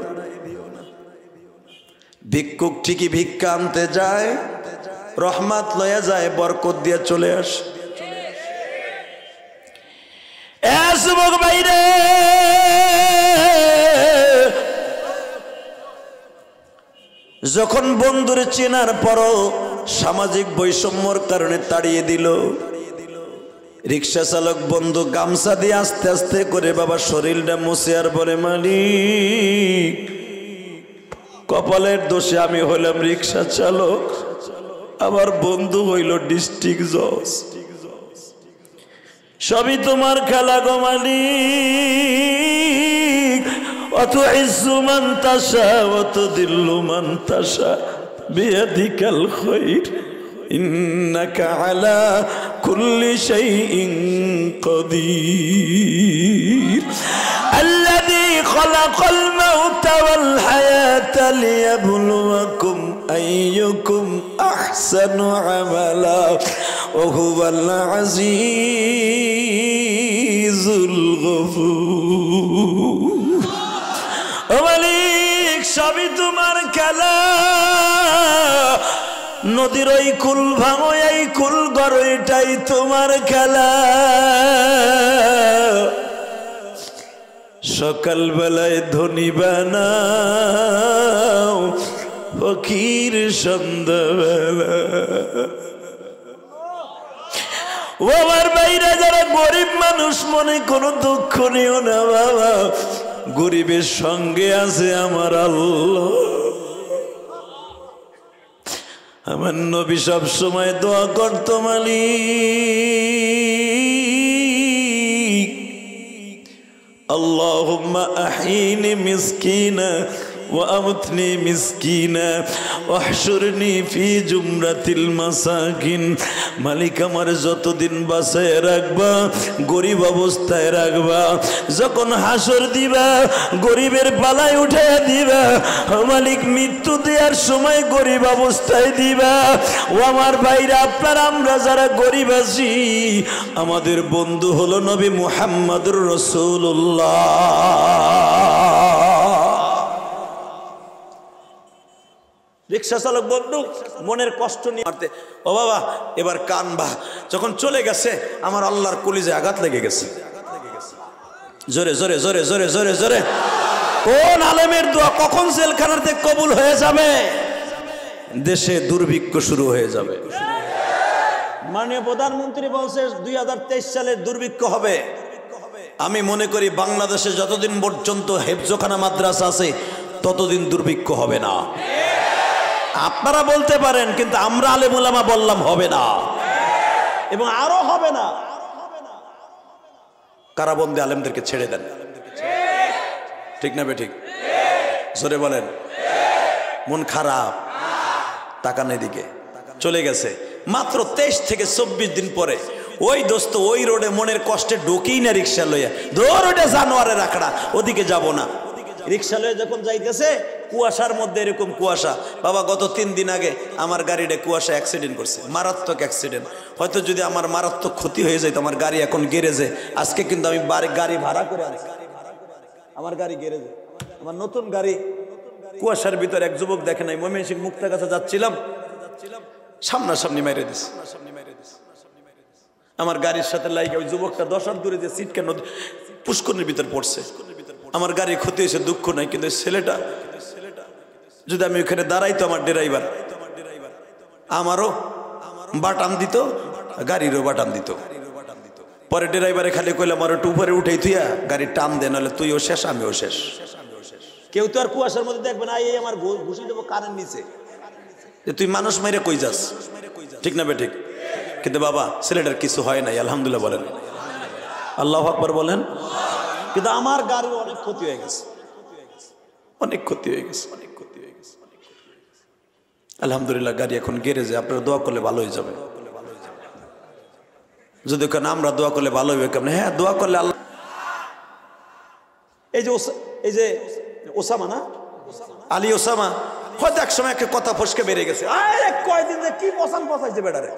ভিক্ষুক ঠিকই ভিক্ষা আনতে যায়, রহমত লয়া যায়, বরকত দিয়ে চলে আসে। যুবক ভাইরে, যখন বন্ধুরে চেনার পরও সামাজিক বৈষম্যর কারণে তাড়িয়ে দিল, রিক্সা চালক বন্ধু গামছা দিয়ে আস্তে আস্তে করে বাবা শরীরটা মুছে আর বলে, মালিক কপালের দোষে আমি হইলাম রিক্সা চালক, আমার বন্ধু হইল ডিস্ট্রিক্ট জজ, সবই তোমার খেলা গো মালিক। অত ইজ্জু মান তাশা অত দিল্লু মান তাশা বিয়াদিকাল খায়র ইন্নাকা আলা কুল্লি শাইইন কাদির। الذي خلق الموت والحياة ليبلوكم أيكم أحسن عملا وهو العزيز الغفور। মালিক সবই তোমার খেলা, নদীর ওই কুল ভাঙো এই কুল গড়ো, এটাই তোমার খেলা। সকাল বেলায় ধনী বানাও, ফকির সন্ধ্যাবেলা। ও আমার ভাইরা, যারা গরিব মানুষ মনে কোনো দুঃখ নিও না বাবা, গরিবের সঙ্গে আছে আমার আল্লাহ। আমার নবী সব সময় দোয়া করতো, মালিক আল্লাহুম্মা আহইনি মিসকিনা ওয়া আমতনি মিসকিনা ওয়াহশুরনি ফি জুমরাতিল মাসাকিন। মালিক আমার যতদিন বাঁচায় রাখবা গরিব অবস্থায় রাখবা, যখন হাসর দিবা গরিবের পালায় উঠে দিবা। মালিক মৃত্যু দেওয়ার সময় গরিব অবস্থায় দিবা। ও আমার ভাইরা, আপনারা আমরা যারা গরিব আছি, আমাদের বন্ধু হলো নবী মুহাম্মদুর রাসূলুল্লাহ। রিক্সা চালক বন্ধু মনের কষ্ট নিয়ে মারতে, ও বাবা এবার কানবা। যখন চলে গেছে আমার আল্লাহর কলিজায় আঘাত লেগে গেছে। জোরে জোরে জোরে জোরে জোরে জোরে কোন আলেমের দোয়া কখন জেলখানাতে কবুল হয়ে যাবে? দেশে দুর্ভিক্ষ শুরু হয়ে যাবে। মাননীয় প্রধানমন্ত্রী বলছে 2023 সালের দুর্ভিক্ষ হবে। আমি মনে করি বাংলাদেশে যতদিন পর্যন্ত হেফজখানা মাদ্রাসা আছে ততদিন দুর্ভিক্ষ হবে না। আপনারা বলতে পারেন, কিন্তু আমরা আলেম ওলামা বললাম হবে না, এবং আরো হবে না। কারাবন্দী আলেমদেরকে ছেড়ে দেন, ঠিক না বেঠিক? জোরে বলেন। মন খারাপ, তাকান এদিকে। চলে গেছে মাত্র 23 থেকে 24 দিন পরে ওই দোস্ত ওই রোডে মনের কষ্টে ঢুকেই না রিক্সা লইয়া, ধর ওটা জানোয়ারের আখড়া, ওদিকে যাব না। রিক্সা লইয়া যখন যাইতেছে কুয়াশার মধ্যে, এরকম কুয়াশা বাবা, গত 3 দিন আগে আমার গাড়িটা কুয়াশা অ্যাক্সিডেন্ট করছে, মারাত্মক অ্যাক্সিডেন্ট। হয়তো যদি আমার মারাত্মক ক্ষতি হয়ে যায় তো আমার গাড়ি এখন গ্যারেজে। আজকে কিন্তু আমি গাড়ি ভাড়া করে আনছি, আমার গাড়ি গ্যারেজে, আমার নতুন গাড়ি। কুয়াশার ভিতরে এক যুবক দেখে নাই, ময়মনসিংহ মুক্তাগাছা যাচ্ছিলাম, সামনাসামনি মেরে দিছে। আমার গাড়ির সাথে লাইগা ওই যুবকটা 10 হাত দূরে যে সিটকে পুষ্করণীর ভিতর পড়ছে। আমার গাড়ির ক্ষতি হয়েছে, দুঃখ নাই, কিন্তু ছেলেটা যদি আমি ওখানে দাঁড়াইতো, আমার ড্রাইভার আমারও বাটাম দিত, গাড়িরও বাটাম দিত। পরে ড্রাইভারে খালি কইলাম আমার একটু উপরে উঠেই তুইয়া গাড়ি টান দে, নাহলে তুইও শেষ আমিও শেষ। কেউ তো আর কুয়াশার মধ্যে দেখবে না, এই আমার ঘুষি দেবো কারেন্ট নিচে, যে তুই মানুষ মেরে কই যাস, ঠিক না বেঠিক? কিন্তু বাবা ছেলেটার কিছু হয় নাই, আলহামদুলিল্লাহ বলেন, আল্লাহু আকবার বলেন। কিন্তু আমার গাড়ির অনেক ক্ষতি হয়ে গেছে, অনেক ক্ষতি হয়ে গেছে, অনেক ক্ষতি হয়ে গেছে। আলহামদুলিল্লাহ গাড়ি এখন গ্যারেজে। আপনারা দোয়া করলে ভালো হয়ে যাবে। যদি কেন আমরা দোয়া করলে ভালো হবে কেমন? হ্যাঁ, দোয়া করলে আল্লাহ। এই যে ওসামা না, আলী ওসামা, হয়তো এক সময় একটা কথা ফসকে বেড়ে গেছে। কয়দিন যে কি পছান পছাইছে বেটারে,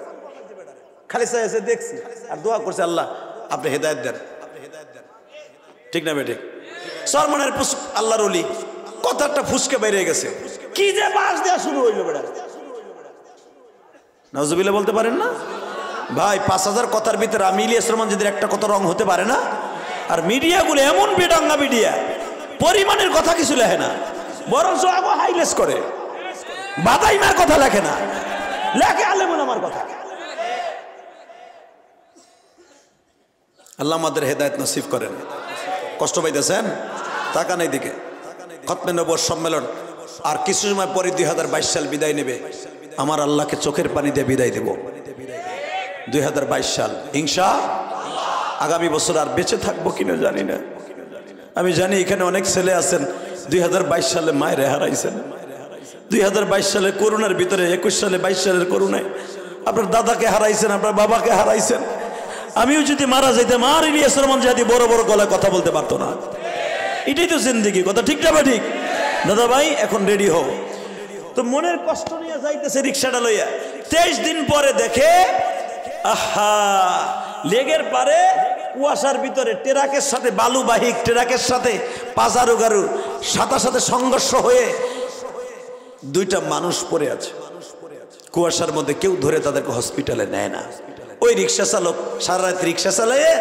খালি চাইছে দেখছি আর দোয়া করছে, আল্লাহ আপনি হেদায়েত দেন, ঠিক না বেঠিক? সরমানের আল্লাহর ওলি কথাটা ফুসকে বেরিয়ে গেছে, কি যে বাস দেওয়া শুরু হইলো বেটারে। নাউজুবিল্লাহ বলতে পারেন না ভাই? 5000 কথার ভিতরে আমি ইলিয়াস রহমান যদি একটা কথা রং হতে পারে না। আর মিডিয়াগুলো এমন বেডাঙ্গা মিডিয়া, পরিমাণের কথা কিছু লেখে না, বরঞ্চ আগে হাইলেস করে, বাদাইমার কথা লেখে না, লেখে আলেমুল আমার কথা। আল্লাহ আমাদের হেদায়েত নসিব করেন। কষ্ট পাইতেছেন? তাকান এইদিকে। খতমে নবুয়ত সম্মেলন আর কিছু সময় পরে 2022 সাল বিদায় নেবে। আমার আল্লাহকে চোখের পানি দিয়ে বিদায় দেব। 2022 সাল ইনশাআল্লাহ। আগামী বছর আর বেঁচে থাকবো কিনা জানি না। আমি জানি এখানে অনেক ছেলে আছেন 2022 সালে মায়ের হারাইছেন, 2022 সালে করোনার ভিতরে, 21 সালে 22 সালের করোনায় আপনার দাদাকে হারাইছেন, আপনার বাবাকে হারাইছেন। আমিও যদি মারা যাইতাম আর ইলিয়াস রহমান যদি বড় বড় গলায় কথা বলতে পারতো না। এটাই তো জিন্দেগি, কথা ঠিক না ঠিক? দাদা ভাই এখন রেডি হও। তো মনের কষ্ট নিয়ে যাইতেছে রিক্সাটা লইয়া। 23 দিন পরে দেখে আহা, লেগের পারে কুয়াশার ভিতরে ট্রাকের সাথে, বালুবাহী ট্রাকের সাথে পাজারো গারুর সাথে সংঘর্ষ হয়ে 2টা মানুষ পড়ে আছে কুয়াশার মধ্যে। কেউ ধরে তাদেরকে হসপিটালে নেয় না। ওই রিক্সা চালক সারা রাত রিক্সা চালাইয়ে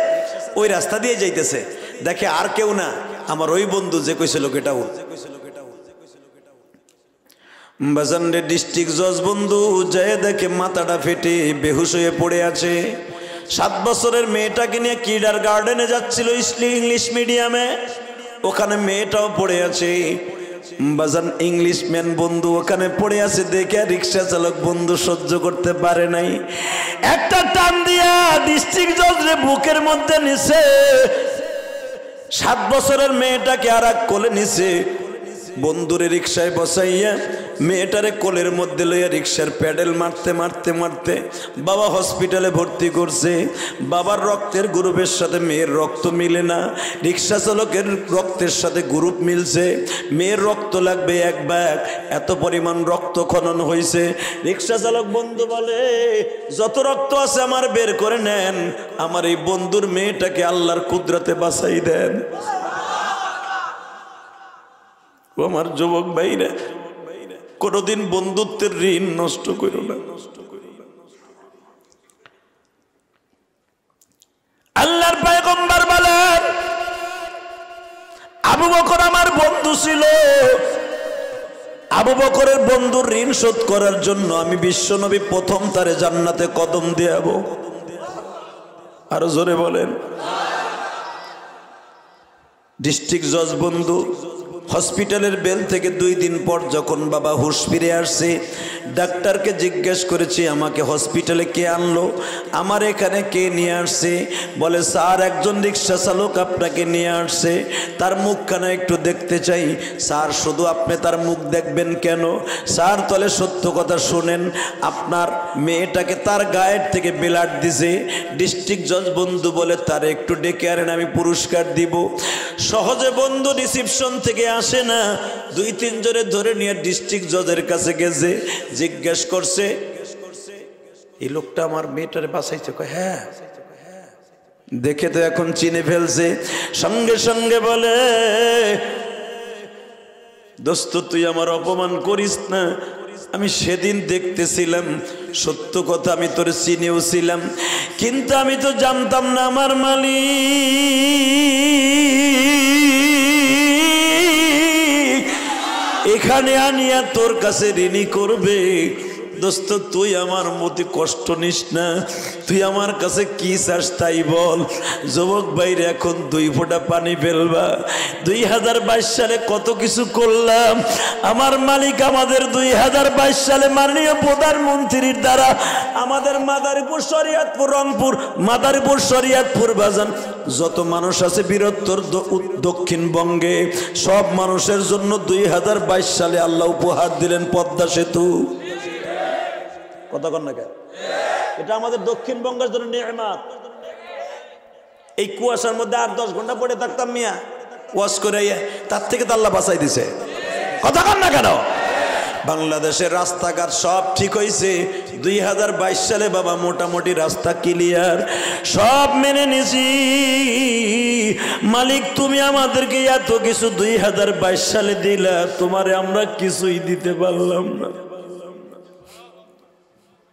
ওই রাস্তা দিয়ে যাইতেছে, দেখে আর কেউ না, আমার ওই বন্ধু যে কইছিল গেটাও বাজানরে ডিস্ট্রিক্ট জজ বন্ধু যায় দেখে মাথাটা ফেটে বেহুশ হয়ে পড়ে আছে। 7 বছরের মেয়েটাকে নিয়ে কিডার গার্ডেনে যাচ্ছিল ইংলিশ মিডিয়ামে, ওখানে মেয়েটাও পড়ে আছে। বাজান ইংলিশ ম্যান বন্ধু ওখানে পড়ে আছে দেখে রিক্সা চালক বন্ধু সহ্য করতে পারে নাই, একটা টান দিয়া ডিস্ট্রিক্ট জজরে বুকের মধ্যে নিছে। 7 বছরের মেয়েটাকে আর এক কোলে নিছে, বন্ধুরে রিক্সায় বসাইয়া মেয়েটারে কোলের মধ্যে লইয়া রিক্সার প্যাডেল মারতে মারতে মারতে বাবা হসপিটালে ভর্তি করছে। বাবার রক্তের গ্রুপের সাথে মেয়ের রক্ত মিলে না, রিক্সা চালকের রক্তের সাথে গ্রুপ মিলছে। মেয়ের রক্ত লাগবে 1 ব্যাগ, এত পরিমাণ রক্ত খনন হয়েছে। রিক্সা চালক বন্ধু বলে যত রক্ত আছে আমার বের করে নেন, আমার এই বন্ধুর মেয়েটাকে আল্লাহর কুদরতে বাঁচাই দেন। আমার যুবক ভাইরা, কোনদিন বন্ধুত্বের ঋণ নষ্ট করো না। আল্লাহর পয়গম্বর বলেন আবু বকর আমার বন্ধু ছিল, আবু বকরের বন্ধুর ঋণ শোধ করার জন্য আমি বিশ্বনবী প্রথম তারে জান্নাতে কদম দেব। আরো জোরে বলেন। ডিস্ট্রিক্ট জজ বন্ধু হসপিটালের বেল থেকে 2 দিন পর যখন বাবা হুঁশ ফিরে আসছে, ডাক্তারকে জিজ্ঞেস করেছি আমাকে হসপিটালে কে আনলো, আমার এখানে কে নিয়ে আসছে? বলে স্যার একজন রিক্সা চালক আপনাকে নিয়ে আসছে, তার মুখখানা একটু দেখতে চাই। স্যার শুধু আপনি তার মুখ দেখবেন কেন? স্যার তাহলে সত্য কথা শুনেন, আপনার মেয়েটাকে তার গায়ের থেকে ব্লাড দিছে। ডিস্ট্রিক্ট জজ বন্ধু বলে তার একটু ডেকে আনেন, আমি পুরস্কার দিব। সহজে বন্ধু রিসিপশন থেকে আসে না, 2-3 জনে ধরে নিয়ে ডিস্ট্রিক্ট জজের কাছে গেছে, জিজ্ঞেস করছে এই লোকটা আমার মেয়েটারে বাঁচাইছে? হ্যাঁ। দেখে তো এখন চিনে ফেলছে, সঙ্গে সঙ্গে বলে দোস্ত তুই আমার অপমান করিস না, আমি সেদিন দেখতেছিলাম, সত্য কথা আমি তোর চিনেও ছিলাম, কিন্তু আমি তো জানতাম না আমার মালিক এখানে আনিয়া তোর কাছে ঋণী করবে। দোস্ত তুই আমার মতে কষ্ট নিস না, তুই আমার কাছে কি চাস তাই বল। যুবক ভাইরে এখন 2 ফোঁটা পানি ফেলবা। 2022 সালে কত কিছু করলাম, আমার মালিক আমাদের 2022 সালে মাননীয় প্রধানমন্ত্রীর দ্বারা আমাদের মাদারীপুর, শরীয়তপুর, রংপুর, মাদারীপুর, শরীয়তপুর বাজান যত মানুষ আছে বৃহত্তর দক্ষিণবঙ্গে, সব মানুষের জন্য 2022 সালে আল্লাহ উপহার দিলেন পদ্মা সেতু। কথা কন না কেন? এটা আমাদের দক্ষিণবঙ্গের জন্য নিয়ামত। এই কুয়াশার মধ্যে 8-10 ঘন্টা পড়ে থাকতাম মিয়া ওয়াজ করে, তার থেকে তো আল্লাহ বাঁচাই দিছে। কথা কন না কেন? বাংলাদেশের রাস্তাঘাট সব ঠিক হয়েছে 2022 সালে বাবা, মোটামুটি রাস্তা ক্লিয়ার, সব মেনে নিছি। মালিক তুমি আমাদেরকে এত কিছু 2022 সালে দিলা, তোমারে আমরা কিছুই দিতে পারলাম না।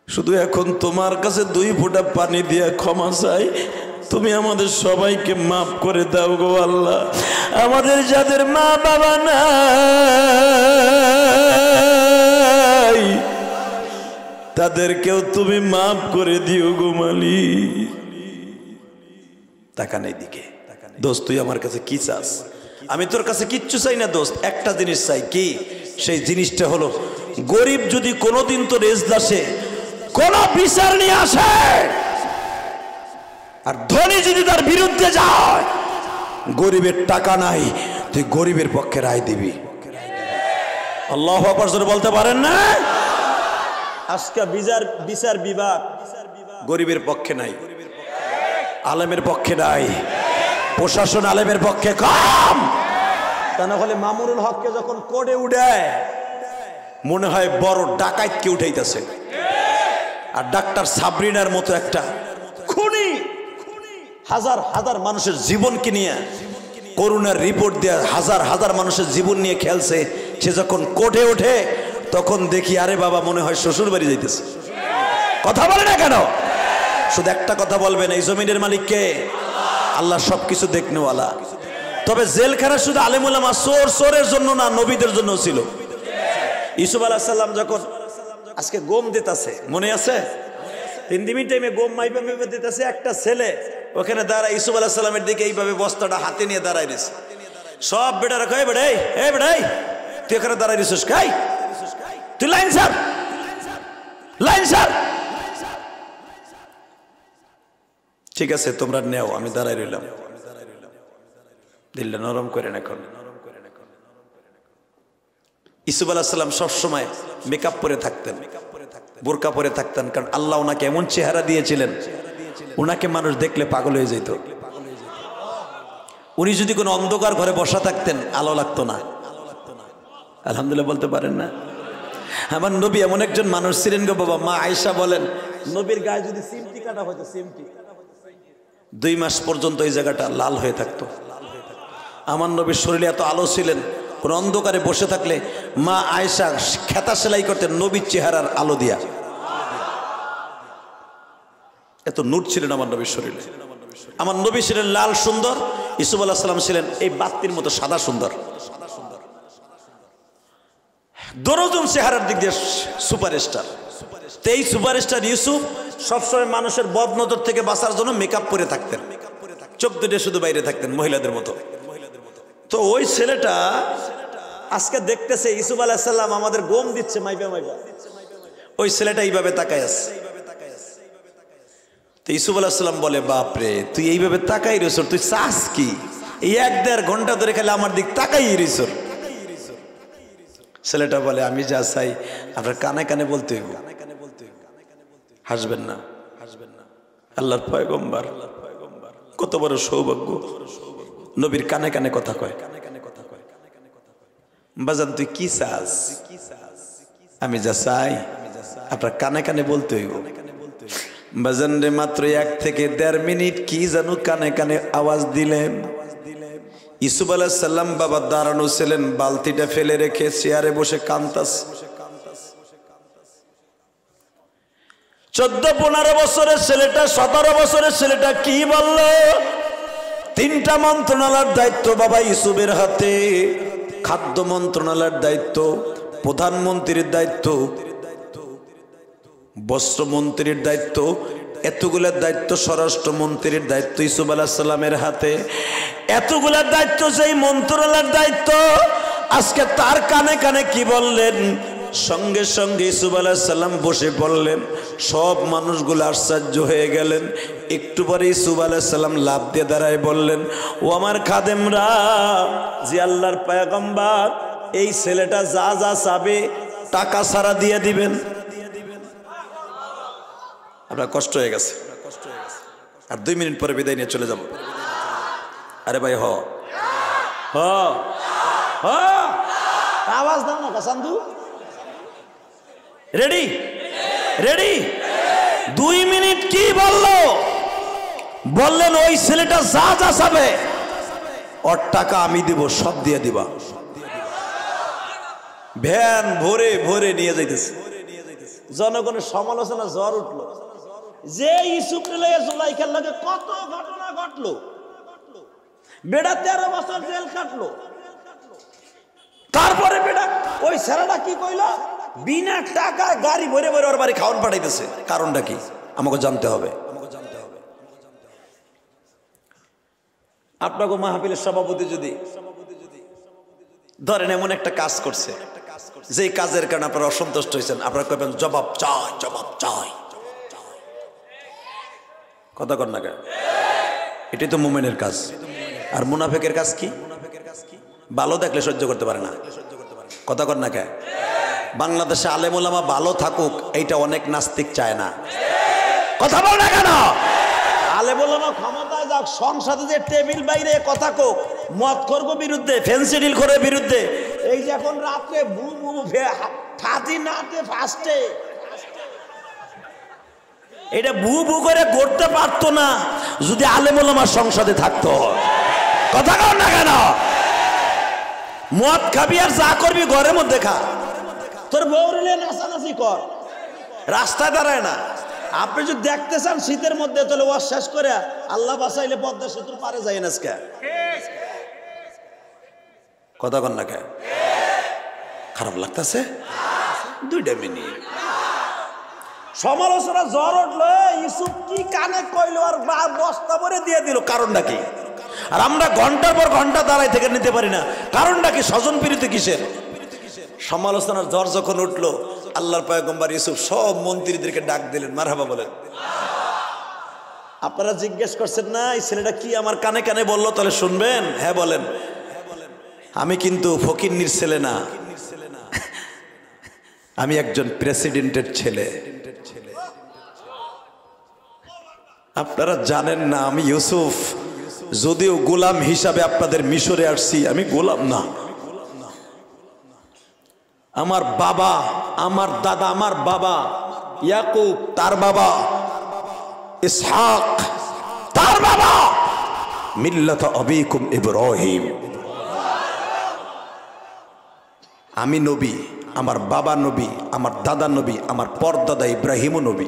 শুধু এখন তোমার কাছে 2 ফোঁটা পানি দিয়ে ক্ষমা চাই, তুমি আমাদের সবাইকে মাফ করে দাও গো আল্লাহ। আমাদের যাদের মা বাবা নাই তাদেরকেও তুমি মাফ করে দিও গো মালিক। তাকান এইদিকে। দোস্ত তুই আমার কাছে কি চাস? আমি তোর কাছে কিচ্ছু চাই না দোস্ত, একটা জিনিস চাই। কি সেই জিনিসটা? হলো গরিব যদি কোনোদিন তোর এজলাসে কোন বিচার নিয়ে আসে, আর ধনী যদি তার বিরুদ্ধে যায়, গরিবের টাকা নাই, তুই গরিবের পক্ষে রায় দিবি। আল্লাহু আকবার জোরে বলতে পারেন না? আজকে বিচার বিভাগ গরিবের পক্ষে নাই, আলেমের পক্ষে নাই, প্রশাসন আলেমের পক্ষে কম। তা না হলে মামুনুল হককে যখন কোর্টে উঠায় মনে হয় বড় ডাকাইতকে উঠাইতেছে, আর ডাক্তার সাবরিনার মতো একটা খুনি হাজার হাজার মানুষের জীবনকে নিয়ে করোনার রিপোর্ট দেয়া হাজার হাজার মানুষের জীবন নিয়ে খেলছে, সে যখন কোর্টে ওঠে তখন দেখি আরে বাবা মনে হয় শ্বশুর বাড়ি যাইতেছে। কথা বলে না কেন? শুধু একটা কথা বলবেন, এই জমিনের মালিক কে? আল্লাহ সবকিছু দেখনেওয়ালা। তবে জেলখানা শুধু আলেম ওলামা চোরের জন্য না, নবীদের জন্য ছিল। ইউসুফ আলাইহিস সালাম যখন আজকে গম দিতেছে, মনে আছে? 3 দিন টাইমে গম মাইপে দিতেছে, একটা ছেলে ওখানে দাঁড়ায় ইউসুফ আলাইহিস সালামের দিকে এইভাবে বস্তাটা হাতে নিয়ে দাঁড়ায় দিছে। সব বেটারা কয় বেড়াই, এ বেড়াই তুই এখানে দাঁড়ায় দিছিস, কাই তুই লাইন স্যার, লাইন স্যার। ঠিক আছে তোমরা নেও, আমি দাঁড়ায় রইলাম। দিলটা নরম করে না। এখন ইউসুফ আলাইহিস সালাম সবসময় মেকআপ পরে থাকতেন, বোরকা পরে থাকতেন, কারণ আল্লাহ ওনাকে এমন চেহারা দিয়েছিলেন ওনাকে মানুষ দেখলে পাগল হয়ে যেত। উনি যদি কোনো অন্ধকার ঘরে বসা থাকতেন আলো লাগতো না। আলহামদুলিল্লাহ বলতে পারেন না? আমার নবী এমন একজন মানুষ ছিলেন গো বাবা। মা আয়েশা বলেন নবীর গায়ে যদি সিমটি কাটা হতো, সিমটি 2 মাস পর্যন্ত এই জায়গাটা লাল হয়ে থাকতো। আমার নবীর শরীরে এত আলো ছিলেন, কোন অন্ধকারে বসে থাকলে মা আয়েশা খেতা সেলাই করতেন নবীর চেহারার আলো দিয়া। এত নূর ছিলেন আমার নবীর শরীরে। আমার নবী ছিলেন লাল সুন্দর, ইউসুফ আলাইহিস সালাম ছিলেন এই বাতির মতো সাদা সুন্দর, দরজুন চেহারার দিক দিয়ে সুপারস্টার। এই সুপারস্টার ইউসুফ সবসময় মানুষের বদ নজর থেকে বাঁচার জন্য মেকআপ করে থাকতেন, চোখ দুটো শুধু বাইরে থাকতেন মহিলাদের মতো। তো ওই ছেলেটা আজকে দেখতেছে ইউসুফ আলাইহিস সালাম আমাদের গম দিচ্ছে মাইবা মাইবা, ওই ছেলেটা এইভাবে তাকায় আছে। তো ইউসুফ আলাইহিস সালাম বলে, বাপরে তুই এইভাবে তাকাই রইছ, তুই চাস কি? এই 1-1.5 ঘন্টা ধরে খালি আমার দিক তাকাই রইছ। ছেলেটা বলে, আমি যা চাই আপনার কানে কানে বলতে হইব, হাসবেন না, হাসবেন না। আল্লাহর পয়গম্বর, কত বড় সৌভাগ্য, নবীর কানে কানে কথা কয়। বাজান তুই কি চাস? আমি যা চাই আপনার কানে কানে বলতে হইব। বাজান রে মাত্র 1 থেকে 1.5 মিনিট কি জানো কানে কানে আওয়াজ দিলেন। ইউসুফ আলাইহিস সালাম বাবা দাঁড়ানো ছিলেন, বালতিটা ফেলে রেখে চেয়ারে বসে কান্তাস। 14-15 বছরের ছেলেটা, 17 বছরের ছেলেটা কি বলল? 3টা মন্ত্রণালয়ের দায়িত্ব বাবা ইউসুফের হাতে, খাদ্য মন্ত্রণালয়ের দায়িত্ব, প্রধানমন্ত্রীর দায়িত্ব, বস্ত্রমন্ত্রীর দায়িত্ব, এতগুলার দায়িত্ব স্বরাষ্ট্রমন্ত্রীর দায়িত্ব ইউসুফ আলাইহিস সালামের হাতে। এতগুলার দায়িত্ব, যেই মন্ত্রণালয়ের দায়িত্ব, আজকে তার কানে কানে কি বললেন? সঙ্গে সঙ্গে ইউসুফ আলাইহিস সালাম বসে পড়লেন। সব মানুষগুলো আশ্চর্য হয়ে গেলেন। একটু পরে ইউসুফ আলাইহিস সালাম লাফ দিয়ে দাঁড়ায় বললেন, ও আমার খাদেমরা, যে আল্লাহর পয়গম্বর, এই ছেলেটা যা যা চাবে টাকা ছাড়া দিয়ে দিবেন। আপনার কষ্ট হয়ে গেছে, আর 2 মিনিট পরে বিদায় নিয়ে চলে যাব। আরে ভাই হ হ হ, আওয়াজ দাও না কাসান্দু। Ready ready? 2 মিনিট কি বললো? বললেন ওই ছেলেটা যা যা চাবে ওর টাকা আমি দিব, সব দিয়ে দিবা। ভ্যান ভরে ভরে নিয়ে যাইতেছে। জনগণের সমালোচনা জ্বর উঠলো, যে ইউসুফ জুলাইখার লাগে কত ঘটনা ঘটলো, বেড়া 13 বছর জেল কাটলো। তারপরে বেড়া ওই ছেলেটা কি কইলো? বিনা টাকা গাড়ি ভরে ভরে ওর বাড়ি খাওয়ান পাঠাইতেছে। কারণটা কি আমাকে জানতে হবে। আপনাকে মাহফিলের সভাপতি যদি ধরেন এমন একটা কাজ করছে, যে কাজের কারণে আপনারা অসন্তুষ্ট হয়েছেন, আপনারা কইবেন জবাব চাই, জবাব চাই। কথা কর না কেন? এটাই তো মুমিনের কাজ। আর মুনাফিকের কাজ কি? ভালো দেখলে সহ্য করতে পারে না। কথা কর না কেন? বাংলাদেশে আলেম ওলামা ভালো থাকুক, এইটা অনেক নাস্তিক চায় না। কথা বল না কেন? আলেম ওলামা ক্ষমতায় যাক, সংসদে যে টেবিল বাইরে কথা কোক, মদ করবো বিরুদ্ধে, ফেন্সি ডিল করে বিরুদ্ধে, এই যে এখন রাত্রে ঠাতি নাতে ফাস্টে, এটা ভু ভু করে করতে পারতো না যদি আলেম ওলামা সংসদে থাকতো। কথা কর না কেন? মদ খাবি আর যা করবি ঘরের মধ্যে খা, তোর বউরিলে নাচানাচি কর, রাস্তায় দাঁড়ায় না। আপনি যদি দেখতে চান শীতের মধ্যে, তাহলে ওয়াজ শেষ করে আল্লাহ বাঁচাইলে পদ্মা সেতুর পারে যাই না। কথা কন না কে? খারাপ লাগতেছে? 2টা মিনিট সমালোচনা জ্বর উঠলো, ইউসুফ কি কানে কইলো আর বস্তা ভরে দিয়ে দিল। কারণটা কি? আর আমরা ঘন্টার পর ঘন্টা দাঁড়াই থেকে নিতে পারি না। কারণটা কি? স্বজন প্রীতি কিসের? সমালোচনার জ্বর যখন উঠলো, আল্লাহর পয়গম্বর ইউসুফ সব মন্ত্রীদেরকে ডাক দিলেন, মারহাবা বলেন। আপনারা জিজ্ঞেস করছেন না এই ছেলেটা কি আমার কানে কানে বললো, তাহলে শুনবেন। হ্যাঁ বলেন। আমি কিন্তু ফকিন্নির ছেলে না, আমি একজন প্রেসিডেন্টের ছেলে। আপনারা জানেন না আমি ইউসুফ, যদিও গোলাম হিসাবে আপনাদের মিশরে আসছি, আমি গোলাম না। আমার বাবা, আমার দাদা, আমার বাবা ইয়াকুব, তার বাবা ইসহাক, তার বাবা মিল্লাত আবিকুম ইব্রাহিম। আমি নবী, আমার বাবা নবী, আমার দাদা নবী, আমার পরদাদা ইব্রাহিমও নবী।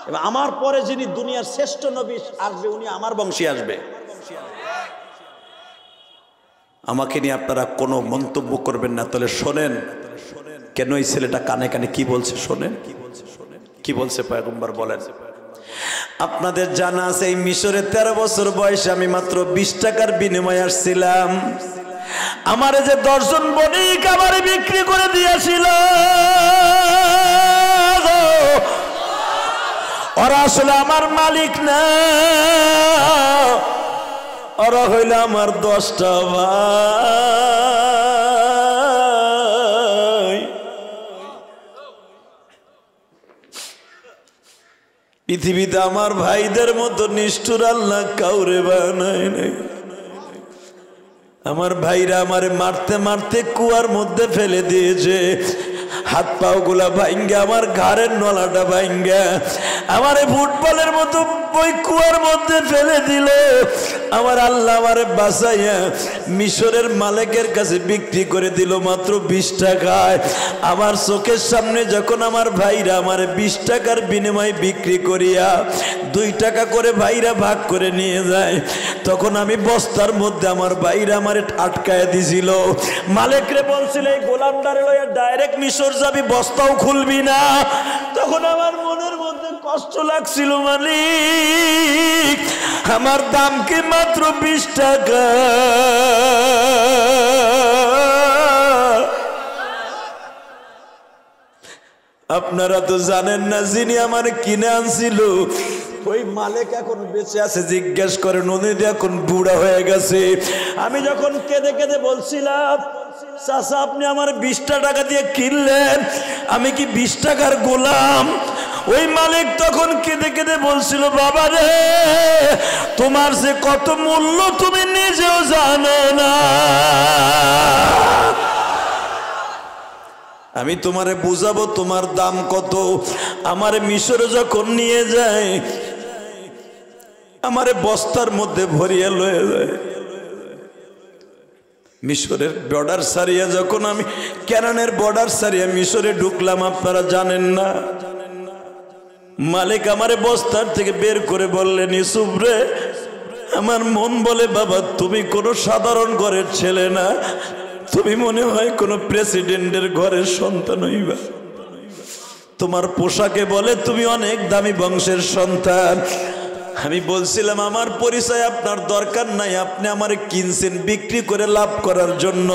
এবার আমার পরে যিনি দুনিয়ার শ্রেষ্ঠ নবী আসবে, উনি আমার বংশে আসবে। আমাকে নিয়ে আপনারা কোনো মন্তব্য করবেন না। তাহলে শোনেন কেন এই ছেলেটা কানে কানে কি বলছে, শোনেন কি বলছে পয়গম্বর বলেন। আপনাদের জানা আছে এই মিশরে 13 বছর বয়সে আমি মাত্র 20 টাকার বিনিময়ে আসছিলাম। আমারে যে 10 জন বণিক আমারে বিক্রি করে দিয়েছিল, ওরা আসলে আমার মালিক না, ওরা হইল আমার 10টা ভাই। পৃথিবীতে আমার ভাইদের মতো নিষ্ঠুর আল্লাহ কাউরে বানায় নাই। আমার ভাইরা আমারে মারতে মারতে কুয়ার মধ্যে ফেলে দিয়েছে, হাত পাও গুলা ভাঙ্গা, আমার ঘাড়ের নলাটা ভাঙ্গা আমারে ফুটবলের মতো ওই কুয়ার মধ্যে ফেলে দিল। আমার আল্লাহ আমারে বাঁচাইয়া মিশরের মালিকের কাছে বিক্রি করে দিল মাত্র 20 টাকায়। আমার চোখের সামনে যখন আমার ভাইরা আমারে 20 টাকার বিনিময়ে বিক্রি করিয়া 2 টাকা করে ভাইরা ভাগ করে নিয়ে যায়, তখন আমি বস্তার মধ্যে আমার ভাইরা আমারে আটকায় দিছিল। মালিকরে বলছিল এই গোলামদারে লইয়া ডাইরেক্ট মিশর যাবি, বস্তাও খুলবি না। তখন আমার মনের মধ্যে কষ্ট লাগছিল, মালিক আমার দাম কি মাত্র 20 টাকা। আপনারা তো জানেন না, যিনি আমার কিনে আনছিল ওই মালিক এখন বেঁচে আছে। জিজ্ঞেস করেন, উনি এখন বুড়া হয়ে গেছে। আমি যখন কেঁদে কেঁদে বলছিলাম, চাচা আপনি আমার 20 টাকা দিয়ে কিনলেন, আমি কি 20 টাকার গোলাম? ওই মালিক তখন কেঁদে কেঁদে বলছিল, বাবা রে তোমার যে কত মূল্য তুমি নিজেও জানো না। আমি তোমারে বুঝাবো তোমার দাম কত। আমারে মিশরে যখন নিয়ে যায়, আমারে বস্তার মধ্যে ভরিয়ে লয়ে যায়। মিশরের বর্ডার সারিয়া যখন আমি কেনানের বর্ডার সারিয়া মিশরে ঢুকলাম, আপনারা জানেন না, মালিক আমারে বস্তার থেকে বের করে বললেন, ইউসুফ রে, আমার মন বলে বাবা তুমি কোনো সাধারণ ঘরের ছেলে না, তুমি মনে হয় কোনো প্রেসিডেন্টের ঘরের সন্তান হইবা। তোমার পোশাকে বলে তুমি অনেক দামি বংশের সন্তান। আমি বলছিলাম আমার পরিচয় আপনার দরকার নাই, আপনি আমারে কিনছেন বিক্রি করে লাভ করার জন্য।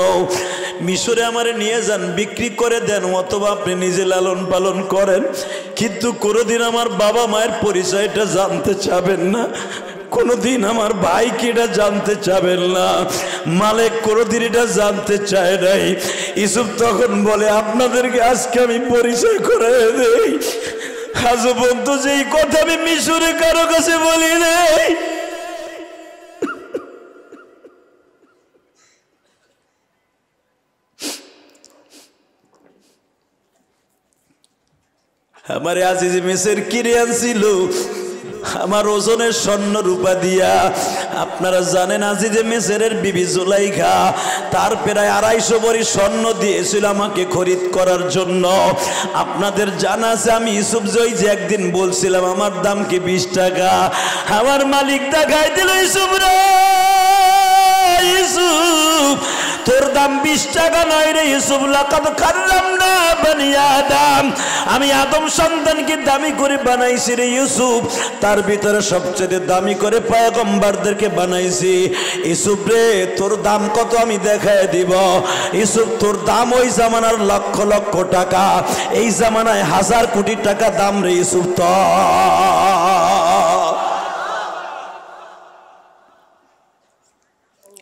মিশরে আমারে নিয়ে যান, বিক্রি করে দেন, অথবা আপনি নিজে লালন পালন করেন, কিন্তু কোনোদিন আমার বাবা মায়ের পরিচয়টা জানতে চাবেন না, কোনোদিন আমার ভাইকে এটা জানতে চাবেন না। মালিক কোনোদিন এটা জানতে চায় নাই। ইউসুফ তখন বলে, আপনাদেরকে আজকে আমি পরিচয় করে দেই। আজ পর্যন্ত যেই কথা আমি মিশরে কারো কাছে বলি নাই। আমার আজিজ মেসের কিনে আনছিল আমার ওজনের স্বর্ণ রূপা দিয়া। আপনারা জানেন আজিজে মেসেরের বিবি জুলাইখা তার প্রায় 250 ভরি স্বর্ণ দিয়েছিল আমাকে খরিদ করার জন্য। আপনাদের জানা আছে আমি ইউসুফ জয় যে একদিন বলছিলাম আমার দাম কি 20 টাকা, আমার মালিক দেখাই দিল, ইউসুফ রে, ইউসুফ তোর দাম 20 টাকা নয় রে ইউসুফ, লাকাদ কাররামনা বনি আদম, আমি আদম সন্তানকে দামি করে বানাইছি রে ইউসুফ, তার ভিতরে সবচেয়ে দামি করে পয়গম্বরদেরকে বানাইছি। ইউসুফ রে তোর দাম কত আমি দেখায় দিব। ইউসুফ তোর দাম ওই জামানার লক্ষ লক্ষ টাকা, এই জামানায় 1000 কোটি টাকা দাম রে ইউসুফ। তো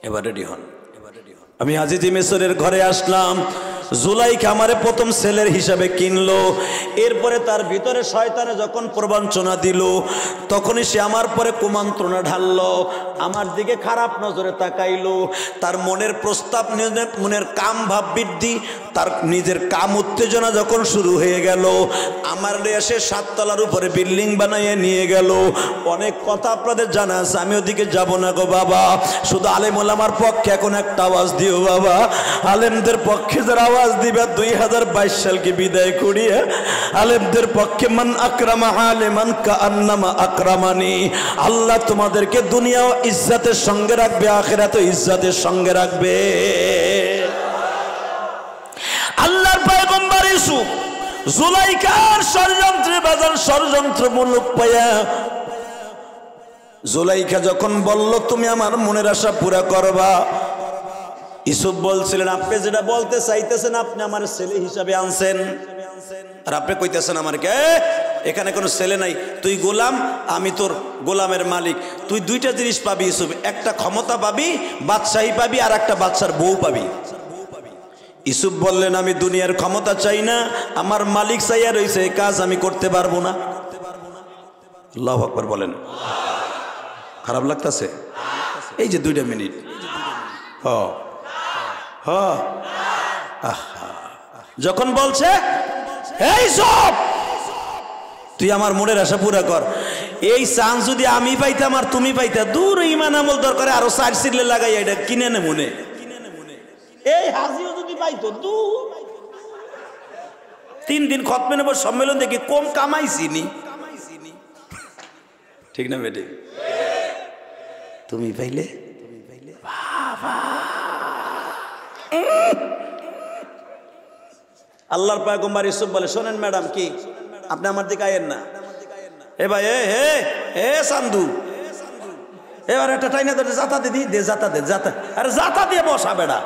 এবার রেডি হন। আমি আজিজি মিশরের ঘরে আসলাম। জুলাইখা আমারে প্রথম ছেলের হিসাবে কিনলো। এরপরে তার ভিতরে শয়তানে যখন প্রবঞ্চনা দিল, তখনই সে আমার পরে কুমন্ত্রণা ঢাললো, আমার দিকে খারাপ নজরে তাকাইলো। তার মনের প্রস্তাব, মনের কাম ভাব বৃদ্ধি, তার নিজের কাম উত্তেজনা যখন শুরু হয়ে গেল, আমার এসে 7 তলার উপরে বিল্ডিং বানাইয়ে নিয়ে গেল। অনেক কথা আপনাদের জানা আছে, আমি ওদিকে যাব না গো বাবা। শুধু আলেম ওলামার পক্ষে এখন একটা আওয়াজ দিও বাবা। আলেমদের পক্ষে যারা আওয়াজ দিবে 2022 সালকে বিদায় করিয়ে, আলেমদের পক্ষে মান আকরামা আলেমান কাআন্নামা আকরামানি, আল্লাহ তোমাদেরকে দুনিয়াও ইজ্জতের সঙ্গে রাখবে, আখিরাতেও ইজ্জতের সঙ্গে রাখবে। আল্লাহর পয়গম্বর ইউসুফ জুলাইখার ষড়যন্ত্রে বাজার ষড়যন্ত্রমূলক পায়া, জুলাইখা যখন বলল তুমি আমার মনের আশা পুরা করবা, ইউসুফ বলছিলেন আপনি যেটা বলতে চাইতেছেন আপনি আমার ছেলে হিসাবে আনছেন, আর আপনি কইতেছেন আমার কে এখানে কোনো ছেলে নাই, তুই গোলাম আমি তোর গোলামের মালিক। তুই 2টা জিনিস পাবি ইউসুফ, একটা ক্ষমতা পাবি, বাদশাহী পাবি, আর একটা বাদশার বউ পাবি। ইউসুফ বললেন আমি দুনিয়ার ক্ষমতা চাই না, আমার মালিক চাইয়া রয়েছে, এই কাজ আমি করতে পারবো না। আল্লাহু আকবার বলেন। খারাপ লাগতেছে? এই যে 2টা মিনিট যখন বলছে এই সব তুই আমার মনের আশা পুরা কর, এই চান্স যদি আমি পাইতাম আর তুমি পাইতা, দূর ইমান আমল দরকার আরো 4 সিলে লাগাই এটা কিনে নে মনে, এই হাজিও যদি পাইতো 3 দিন খতমে নেব সম্মেলন দেখি কম কামাইছিনি, ঠিক না বেটে? তুমি পাইলে বাবা। আল্লাহর পয়গম্বর ইউসুফ বলে শোনেন ম্যাডাম, কি আপনি আমার দিকে আইয়েন না, এ ভাই এ সান্দু এবার একটা টাইনা ধরে জাতা দিদি দে, জাতা দে, জাতা, আরে জাতা দিয়ে বসা বেড়া,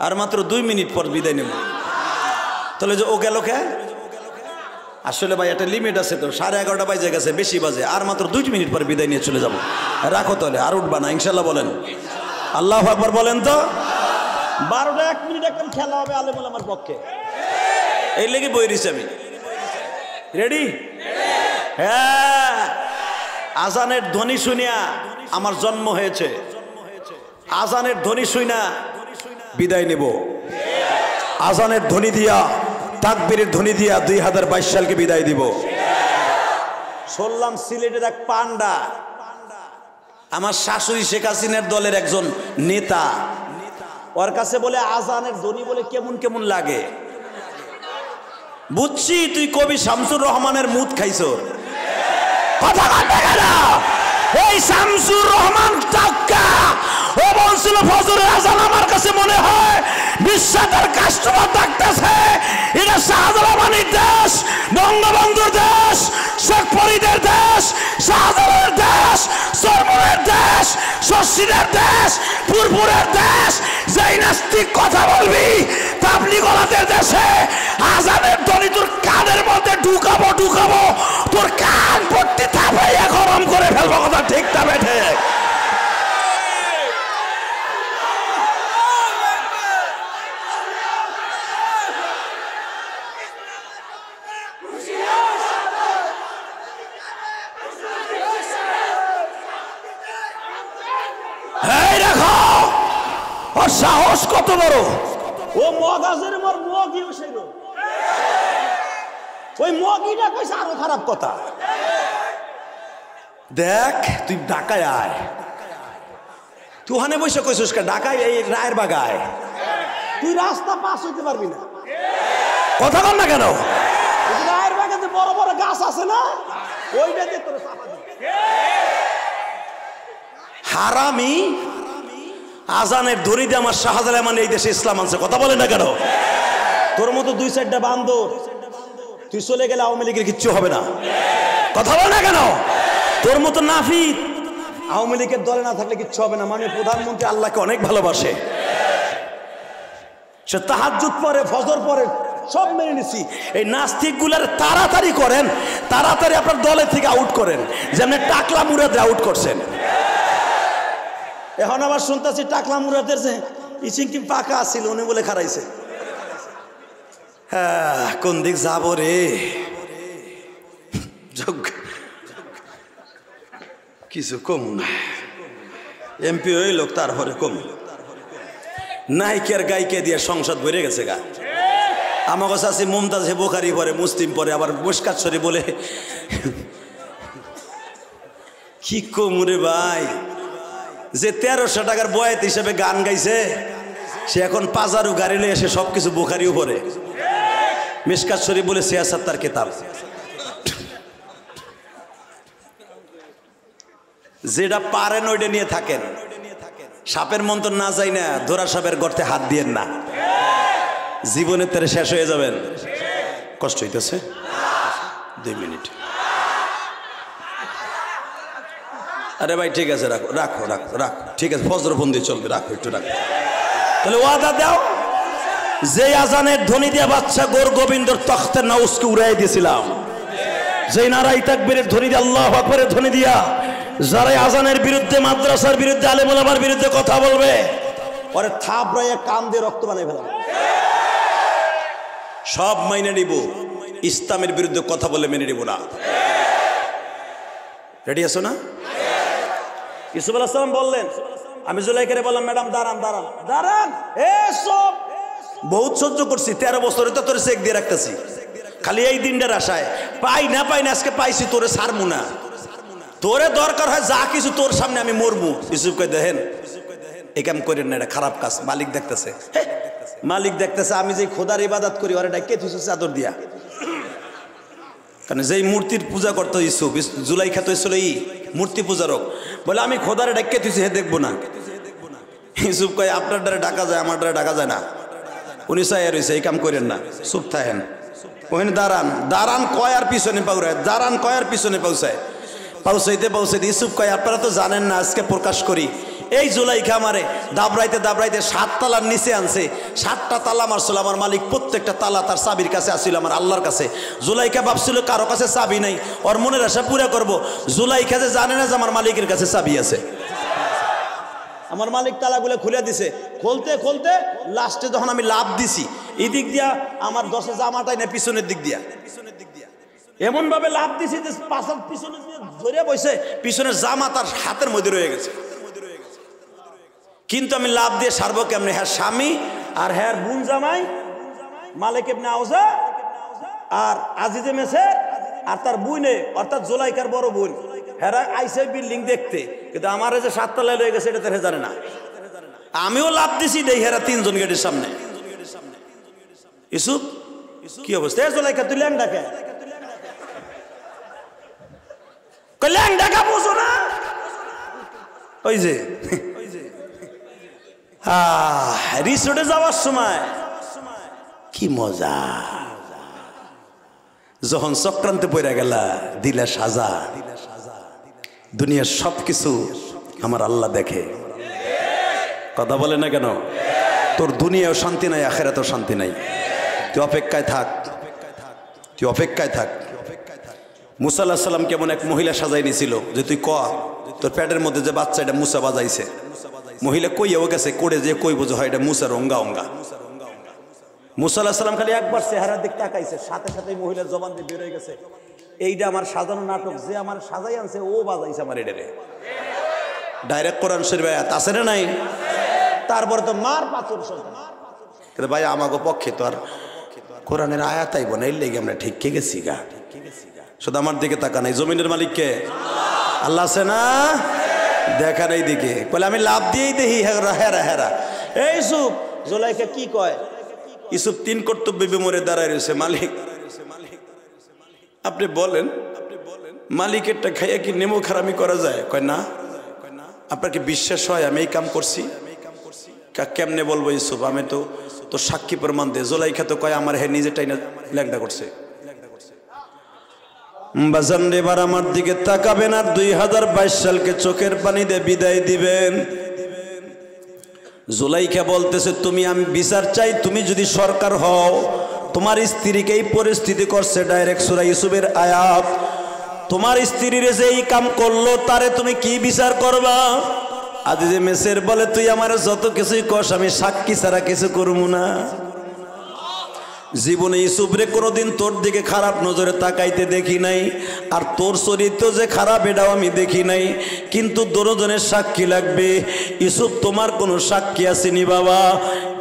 আর মাত্র 2 মিনিট পর বিদায় নেব। তাহলে যে ও গেল কে? আসলে ভাই একটা লিমিট আছে তো, 11:30 বাজে গেছে, বেশি বাজে, আর মাত্র 2 মিনিট পর বিদায় নিয়ে চলে যাব। রাখো তাহলে, আর উঠবা না ইনশাল্লাহ বলেন। আল্লাহু আকবার বলেন তো। 12টা 1 মিনিট একদম খেলা হবে আলেম ওলামার পক্ষে, এই লেগে বই দিছি আমি। রেডি? হ্যাঁ। আজানের ধ্বনি শুনিয়া আমার জন্ম হয়েছে, আজানের ধ্বনি শুনা বিদায় নেব, আজানের ধ্বনি দিয়া তাকবীরের ধ্বনি দিয়া 2022 সালকে বিদায় দিব। শুনলাম সিলেটের এক পান্ডা, আমার শাশুড়ি শেখ হাসিনার দলের একজন নেতা, ওর কাছে বলে আজানের ধ্বনি বলে কেমন কেমন লাগে। বুঝছি তুই কবি শামসুর রহমানের মুদ খাইছো, কথা বলতে গেল এই শামসুর রহমান টাক্কা ও বলছিল ফজরের আজান আমার কাছে মনে হয় বিশ্বাসের কাস্টমার ডাকতেছে, এটা শাহজালামানির দেশ, বঙ্গবন্ধুর দেশ, শেখ ফরিদের দেশ, শাহজালালের দেশ, সরমনের দেশ, শশীদের দেশ, পুরপুরের দেশ। যেই নাস্তিক কথা বলবি তাবলিগলাদের দেশে আজানের ধ্বনি তোর কানের মধ্যে ঢুকাবো, তোর কান পট্টি থাপাইয়া গরম করে ফেলবো। কথা ঠিক না বেঠে? সাহস কত বড়, ও মগাজের মোর মগই হইছিল, ওই মগিটা কইছে আরো খারাপ কথা। দেখ তুই ঢাকায় আয়, তুই ওখানে বসে কইছিস ঢাকায় এই রায়ের বাগায়, তুই রাস্তা পাস হইতে পারবি না। কথা বল না কেন? রায়ের বাগাতে বড় বড় গাছ আছে না, ওইটা দিয়ে তোর চাপা দিবি। হারামি আজানের ধ্বনি দিয়ে আমার শাহজালাল এই দেশে ইসলাম আনছে। কথা বলে না কেন? তোর মতো 2-4টা বান্দর তুই চলে গেলে আওয়ামী লীগের কিচ্ছু হবে না। কথা বলে না কেন? তোর মতো নাফিক আওয়ামী লীগের দলে না থাকলে কিচ্ছু হবে না। মানে প্রধানমন্ত্রী আল্লাহকে অনেক ভালোবাসে, সে তাহাজ্জুদ পড়ে, ফজর পড়ে, সব মেনে নিছি। এই নাস্তিক গুলার তাড়াতাড়ি করেন, তাড়াতাড়ি আপনার দলের থেকে আউট করেন, যেমন টাকলা মুরাদ আউট করছেন। এখন আবার শুনতেছি টাকলা মুরাদের যে ইচিংটি পাকা আছিল উনি বলে খারাইছে। হ্যাঁ, কোন দিক যাবো রে? কিছু কম না, এমপি হইল তারপরে কম। নায়িকার গায়িকা দিয়ে সংসদ ভরে গেছে গা। আমার কাছে আছে মুমতাজ বুখারী পরে, মুসলিম পরে, আবার মুশকাত শরীফ বলে। কি কমরে ভাই, যে 1300 টাকার বয়াত হিসেবে গান গাইছে সে এখন পাজারু গাড়ি লয়ে এসে সবকিছু বুখারীও পড়ে। মিশকাত শরীফ বলে সিয়াসাত তার কিতাব। যেটা পারেন ওইটা নিয়ে থাকেন। সাপের মন্ত্র না যাই না, ধরা সাপের গর্তে হাত দিয়েন না, জীবনের তেরে শেষ হয়ে যাবেন। কষ্ট হইতেছে? 2 মিনিট। আরে ভাই ঠিক আছে, রাখো রাখো রাখো রাখো, ঠিক আছে, ফজর বন্দি চলবে, রাখো একটু রাখো। তাহলে ওয়াদা দাও, যে আজানের ধ্বনি দিয়ে বাচ্চা গোর গোবিন্দর তখতের নাউসকে উড়াই দিয়েছিলাম, যেই নারাই তাকবীরের ধ্বনি দিয়ে, আল্লাহু আকবারের ধ্বনি দিয়া যারা আজানের বিরুদ্ধে, মাদ্রাসার বিরুদ্ধে, আলেম ওলামার বিরুদ্ধে কথা বলবে, ওরে থাপড়াইয়া কান দিয়ে রক্ত বানাই ফেলাম। সব মাইনে নিব, ইসলামের বিরুদ্ধে কথা বলে মেনে নিব না। রেডি আছো না? ইউসুফ আলাইহিস সালাম বললেন, আমি জুলাইখারে বললাম, ম্যাডাম দাঁড়ান দাঁড়ান দাঁড়ান, সব বহুত সহ্য করছি, 13 বছরে তো তোরে চেক দিয়ে রাখতেছি, খালি এই দিনটার আশায়, পাই না আজকে পাইছি, তোরে ছাড়মু না, তোরে দরকার হয় যা কিছু তোর সামনে আমি মরবো। ইউসুফ কই, দেখেন এই কাম করেন না, এটা খারাপ কাজ, মালিক দেখতেছে। মালিক দেখতেছে আমি যে খোদার ইবাদত করি, ওরে ডাকে তুই চাদর দিয়া, কারণ যেই মূর্তির পূজা করতো ইউসুফ, জুলাইখা তো ছিল এই মূর্তি পূজারক, বলে আমি খোদারে ডাকে তুই হে দেখবো না। ইউসুফ কয়, আপনার দ্বারা ডাকা যায়, আমার দ্বারা ডাকা যায় না। উনি চাই রয়েছে, এই কাম করেন না, চুপ থাকেন। ওখানে দাঁড়ান দাঁড়ান কয় আর পিছনে পাউরায়, দাঁড়ান কয় আর পিছনে পৌঁছাইতে ইউসুফ কয়, আপনারা তো জানেন না, আজকে প্রকাশ করি, এই জুলাইখা আমারে দাবড়াইতে দাবড়াইতে 7 তালার নিচে আনছে, 7টা তালা মারছিল আমার মালিক, প্রত্যেকটা তালা তার চাবির কাছে আসছিল আমার আল্লাহর কাছে। জুলাইখা ভাবছিল কারো কাছে চাবি নাই, ওর মনের আশা পুরা করব। জুলাইখা যে জানে না যে আমার মালিকের কাছে চাবি আছে। আমার মালিক তালাগুলো খুলে দিছে, খুলতে খুলতে লাস্টে যখন আমি লাভ দিছি, এই দিক দিয়া আমার 10 জামাটাই না, পিছনের দিক দিয়া এমন ভাবে লাভ দিছি যে পাশার পিছনে ধরে বসে, পিছনের জামা তার হাতের মধ্যে রয়ে গেছে। কিন্তু আমি লাভ দিয়ে সারবো কেমনে? হ্যাঁ স্বামী আর হ্যাঁ বোন জামাই, মালিক ইবনে আউজা আর আজিজে মেসে আর তার বুনে, অর্থাৎ জুলাইখার বড় বোন, হেরা আইসে বিল্ডিং দেখতে, কিন্তু আমার যে 7 তলায় রয়ে গেছে এটা তো জানে না। আমিও লাভ দিছি, দেই হেরা 3 জন গেটের সামনে। ইউসুফ কি অবস্থা? জুলাইখা তুই ল্যাং ডাকে, ল্যাং ডাকা বুঝো না? ওই যে রিসোর্টে যাওয়ার সময় কি মজা, যখন চক্রান্তে পড়ে গেলা, দিলা সাজা, দুনিয়ার সবকিছু আমার আল্লাহ দেখে। কথা বলে না কেন? তোর দুনিয়াও শান্তি নাই, আখিরাতেও শান্তি নাই। তুই অপেক্ষায় থাক, তুই অপেক্ষায় থাক। মুসা আলাইহিস সালাম কেমন এক মহিলা সাজাই নিছিল, যে তুই ক তোর পেটের মধ্যে যে বাচ্চা, এটা মুসা বাজাইছে। মহিলা কইয়াও গেছে, করে যে কই বোঝো হয় এটা মুসার অঙ্গা অঙ্গা। মুসা আলাইহিস সালাম খালি একবার চেহারার দিক তাকাইছে, সাথে সাথে মহিলার জবান দিয়ে বের হয়ে গেছে, এইটা আমার সাজানো নাটক, যে আমার সাজাই আনছে ও বাজাইছে আমার এটারে। ডাইরেক্ট কোরআন শরীফ আয়াত আছে না নাই? তারপরে তো মার পাথর কিন্তু ভাই আমাকে পক্ষে তো আর কোরআনের আয়াত আইব না, এর লেগে আমরা ঠিক গেছি গা। শুধু আমার দিকে তাকা নাই, জমিনের মালিককে আল্লাহ আছে না? দেখার এই দিকে বলে আমি লাভ দিয়েই দেখি হেরা হেরা হেরা। এই ইউসুফ, জুলাইখা কি কয়? ইউসুফ 3 কর্তব্য বিমরে দাঁড়ায় রয়েছে। মালিক আপনি বলেন, মালিকেরটা খাইয়া কি নেমো খারামি করা যায়? কয় না। আপনার কি বিশ্বাস হয় আমি এই কাম করছি? কেমনে বলবো ইউসুফ, আমি তো তোর সাক্ষী প্রমাণ দে। জুলাইখা তো কয় আমার হে নিজেটাই না ল্যাংডা করছে। বাজান এবার আমার দিকে তাকাবেন আর 2022 সালকে চোখের পানি দিয়ে বিদায় দিবেন। জুলাইখা বলতেছে, তুমি আমি বিচার চাই, তুমি যদি সরকার হও, তোমার স্ত্রীকে এই পরিস্থিতি করছে, ডাইরেক্ট সূরা ইউসুফের আয়াত, তোমার স্ত্রীর যে এই কাম করলো তারে তুমি কি বিচার করবা? আজিজে মেসের বলে, তুই আমার যত কিছুই কস, আমি সাক্ষী ছাড়া কিছু করবো না। জীবনে ইউসুফরে কোনোদিন তোর দিকে খারাপ নজরে তাকাইতে দেখি নাই, আর তোর চরিত্র যে খারাপ এটাও আমি দেখি নাই, কিন্তু দুজনের সাক্ষী লাগবে। ইউসুফ তোমার কোনো সাক্ষী আসেনি বাবা।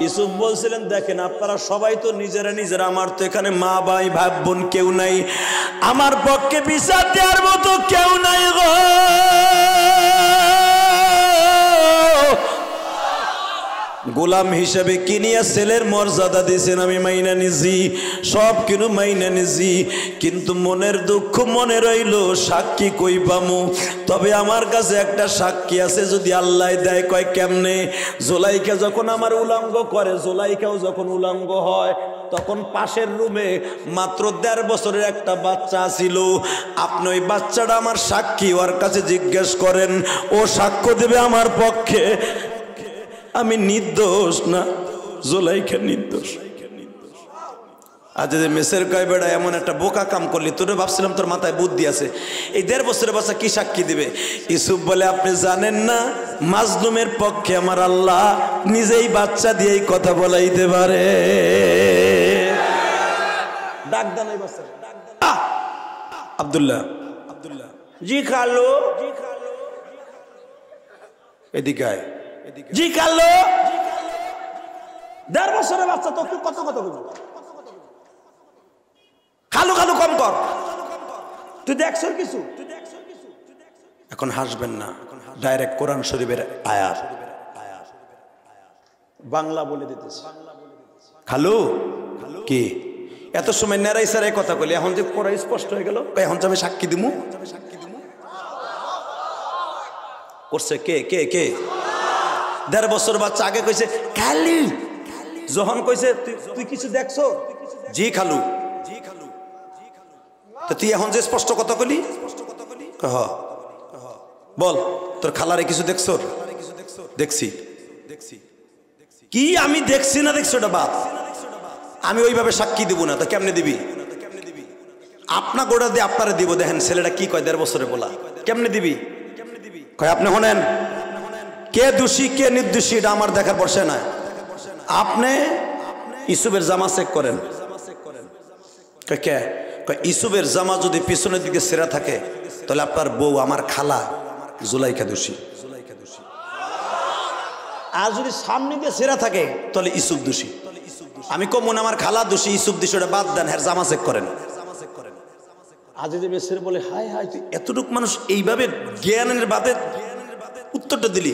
ইউসুফ বলছিলেন দেখেন আপনারা সবাই তো নিজেরা নিজেরা, আমার তো এখানে মা ভাই ভাই বোন কেউ নাই, আমার পক্ষে বিচার দেওয়ার মতো কেউ নাই গো। গোলাম হিসেবে কিনিয়া ছেলের মর্যাদা দিয়েছেন, আমি মাইনা নিছি, সব কিনু মাইনা নিছি, কিন্তু মনের দুঃখ মনে রইল, সাক্ষী কই পামু? তবে আমার কাছে একটা সাক্ষী আছে, যদি আল্লাহ দেয়। কয় কেমনে? জোলাইকা যখন আমার উলঙ্গ করে, জোলাইকাও যখন উলঙ্গ হয়, তখন পাশের রুমে মাত্র 1.5 বছরের একটা বাচ্চা ছিল। আপনি ওই বাচ্চাটা আমার সাক্ষী, ওর কাছে জিজ্ঞেস করেন, ও সাক্ষ্য দেবে আমার পক্ষে। আমি নির্দোষ না, জোলাইকা নির্দোষ। আজ যে মেসের কয় বেড়া এমন একটা বোকা কাম করলি, তোর ভাবছিলাম তোর মাথায় বুদ্ধি আছে, এই 1.5 বছরের বাচ্চা কি সাক্ষী দিবে? ইউসুফ বলে আপনি জানেন না, মাজলুমের পক্ষে আমার আল্লাহ নিজেই বাচ্চা দিয়েই কথা বলাইতে পারে। ডাক দেন এই বাচ্চা, আব্দুল্লাহ, আব্দুল্লাহ জি খালো, এদিকে আয়, জি খালো। 1.5 বছরের বাচ্চা তো কত কথা বলবো, খালু খালু কম কর, তুই দেখছ কিছু? এখন হাসবেন না, ডাইরেক্ট কোরআন শরীফের আয়াত বাংলা বলে দিতেছি। খালু কি এত সময় নেড়াই সারাই কথা বলি, এখন যে পড়া স্পষ্ট হয়ে গেল, এখন যে আমি সাক্ষী দিমু করছে কে কে কে? 1.5 বছর বাচ্চা আগে কইছে খালু, যখন কইছে তুই কিছু দেখছো? জি খালু। তো তুই এখন যে স্পষ্ট কথা কলি, বল তোর খালারে কিছু দেখছো? দেখছি। কি আমি দেখছি না দেখছো এটা বাদ, আমি ওইভাবে সাক্ষী দিব না। তো কেমনে দিবি? আপনা গোড়া দিয়ে আপনারা দিব, দেখেন ছেলেটা কি কয় 1.5 বছরে বলা, কেমনে দিবি? কয় আপনি শোনেন, কে দোষী কে নির্দোষী এটা আমার দেখার বসে না, আপনি ইউসুফের জামা চেক করেন। কে? ইউসুফের জামা যদি পিছনের দিকে ছেঁড়া থাকে, তাহলে আপনার বউ আমার খালা জুলাইকা দোষী, আর যদি সামনে দিয়ে ছেঁড়া থাকে তাহলে ইউসুফ দোষী। আমি কম মনে আমার খালা দোষী, ইউসুফ দোষী, ওটা বাদ দেন, হ্যাঁ জামা চেক করেন। আজ যে মেসের বলে হাই হাই, তুই এতটুক মানুষ এইভাবে জ্ঞানের বাদে উত্তরটা দিলি,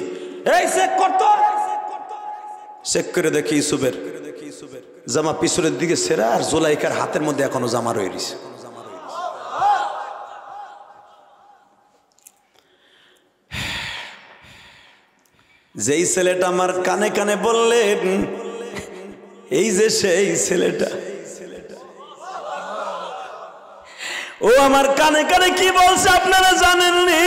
এই চেক করতো। চেক করে দেখি ইউসুফের জামা পিছনের দিকে ছেঁড়া, আর জুলাইকার হাতের মধ্যে এখনো জামা রয়ে গেছে। যেই ছেলেটা আমার কানে কানে বললেন, এই যে সেই ছেলেটা, ও আমার কানে কানে কি বলছে আপনারা জানেননি?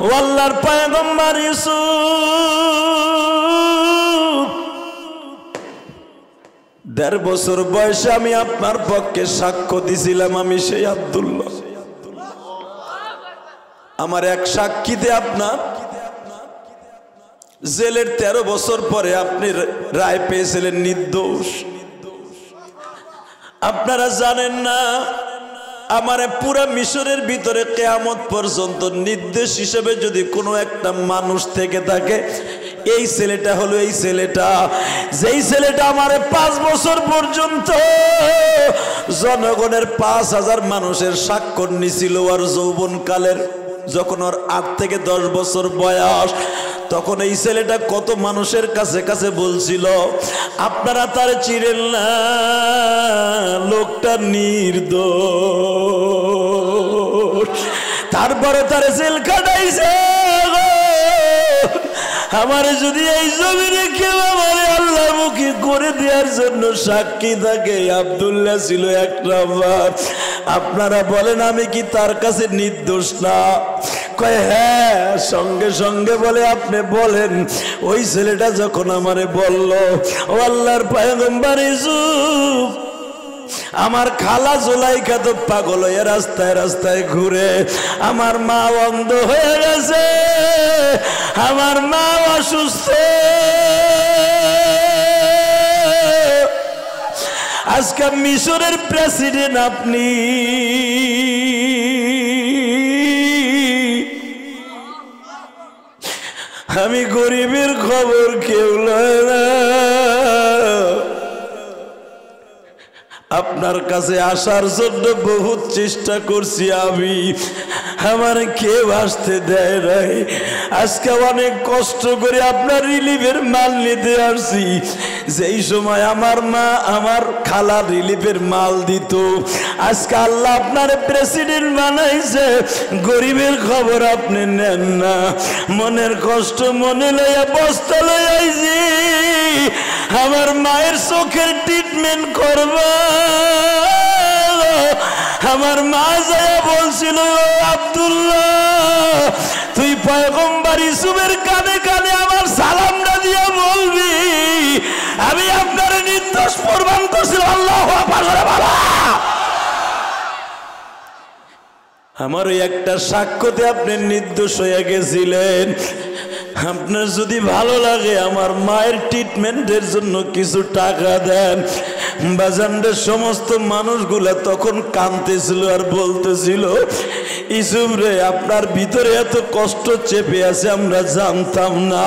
ও আল্লাহর পয়গম্বর ইউসুফ, 1.5 বছর বয়সে আমি আপনার পক্ষে সাক্ষ্য দিছিলাম, আমি সেই আব্দুল্লাহ। আমার এক সাক্ষীতে আপনার জেলের 13 বছর পরে আপনি রায় পেয়েছিলেন নির্দোষ। আপনারা জানেন না, আমার পুরা মিশরের ভিতরে কিয়ামত পর্যন্ত নির্দেশ হিসেবে যদি কোনো একটা মানুষ থেকে থাকে, এই ছেলেটা হলো এই ছেলেটা, যেই ছেলেটা আমার 5 বছর পর্যন্ত জনগণের 5000 মানুষের স্বাক্ষর নিছিল। আর যৌবনকালের যখন ওর 8 থেকে 10 বছর বয়স, তখন এই ছেলেটা কত মানুষের কাছে কাছে বলছিল আপনারা তার চিনেন না, লোকটা নির্দোষ। তারপরে তার জেল কাটাইছে। আমার যদি এই জমিনে কেউ আমার আল্লাহমুখী করে দেওয়ার জন্য সাক্ষী থাকে, আব্দুল্লাহ ছিল 1 নম্বর। আপনারা বলেন আমি কি তার কাছে নির্দোষ না? কয় হ্যাঁ। সঙ্গে সঙ্গে বলে আপনি বলেন। ওই ছেলেটা যখন আমারে বলল, ও আল্লাহর পয়গম্বর ইউসুফ, আমার খালা জুলাইখা তো পাগল হয়ে রাস্তায় রাস্তায় ঘুরে, আমার মা অন্ধ হয়ে গেছে, আমার মা অসুস্থ। আজকে মিশরের প্রেসিডেন্ট আপনি, আমি গরিবের খবর কেউ লয় না। আপনার কাছে আসার জন্য বহুত চেষ্টা করছি আমি, আমার কেউ আসতে দেয় নাই। আজকে অনেক কষ্ট করে আপনার রিলিফের মাল নিতে আসছি। যেই সময় আমার মা আমার খালা রিলিফের মাল দিত, আজকে আল্লাহ আপনার প্রেসিডেন্ট বানাইছে, গরিবের খবর আপনি নেন না। মনের কষ্ট মনে লইয়া বস্তা লই আইছি, আমার মায়ের চোখের ট্রিটমেন্ট করবা। আমার মা যায় বলছিল, আব্দুল্লাহ তুই পয়গম্বর ইউসুফের কানে কানে আমার সালামটা দিয়ে বলবি, আমি আপনার নির্দোষ প্রমাণ করছিলাম। আল্লাহু আকবার বলো। আমার ওই একটা সাক্ষ্যতে আপনি নির্দোষ হয়ে গেছিলেন। আপনার যদি ভালো লাগে আমার মায়ের ট্রিটমেন্টের জন্য কিছু টাকা দেন। বাজানদের সমস্ত মানুষগুলা তখন কাঁদতেছিল আর বলতেছিল, ইউসুফ রে আপনার ভিতরে এত কষ্ট চেপে আছে আমরা জানতাম না।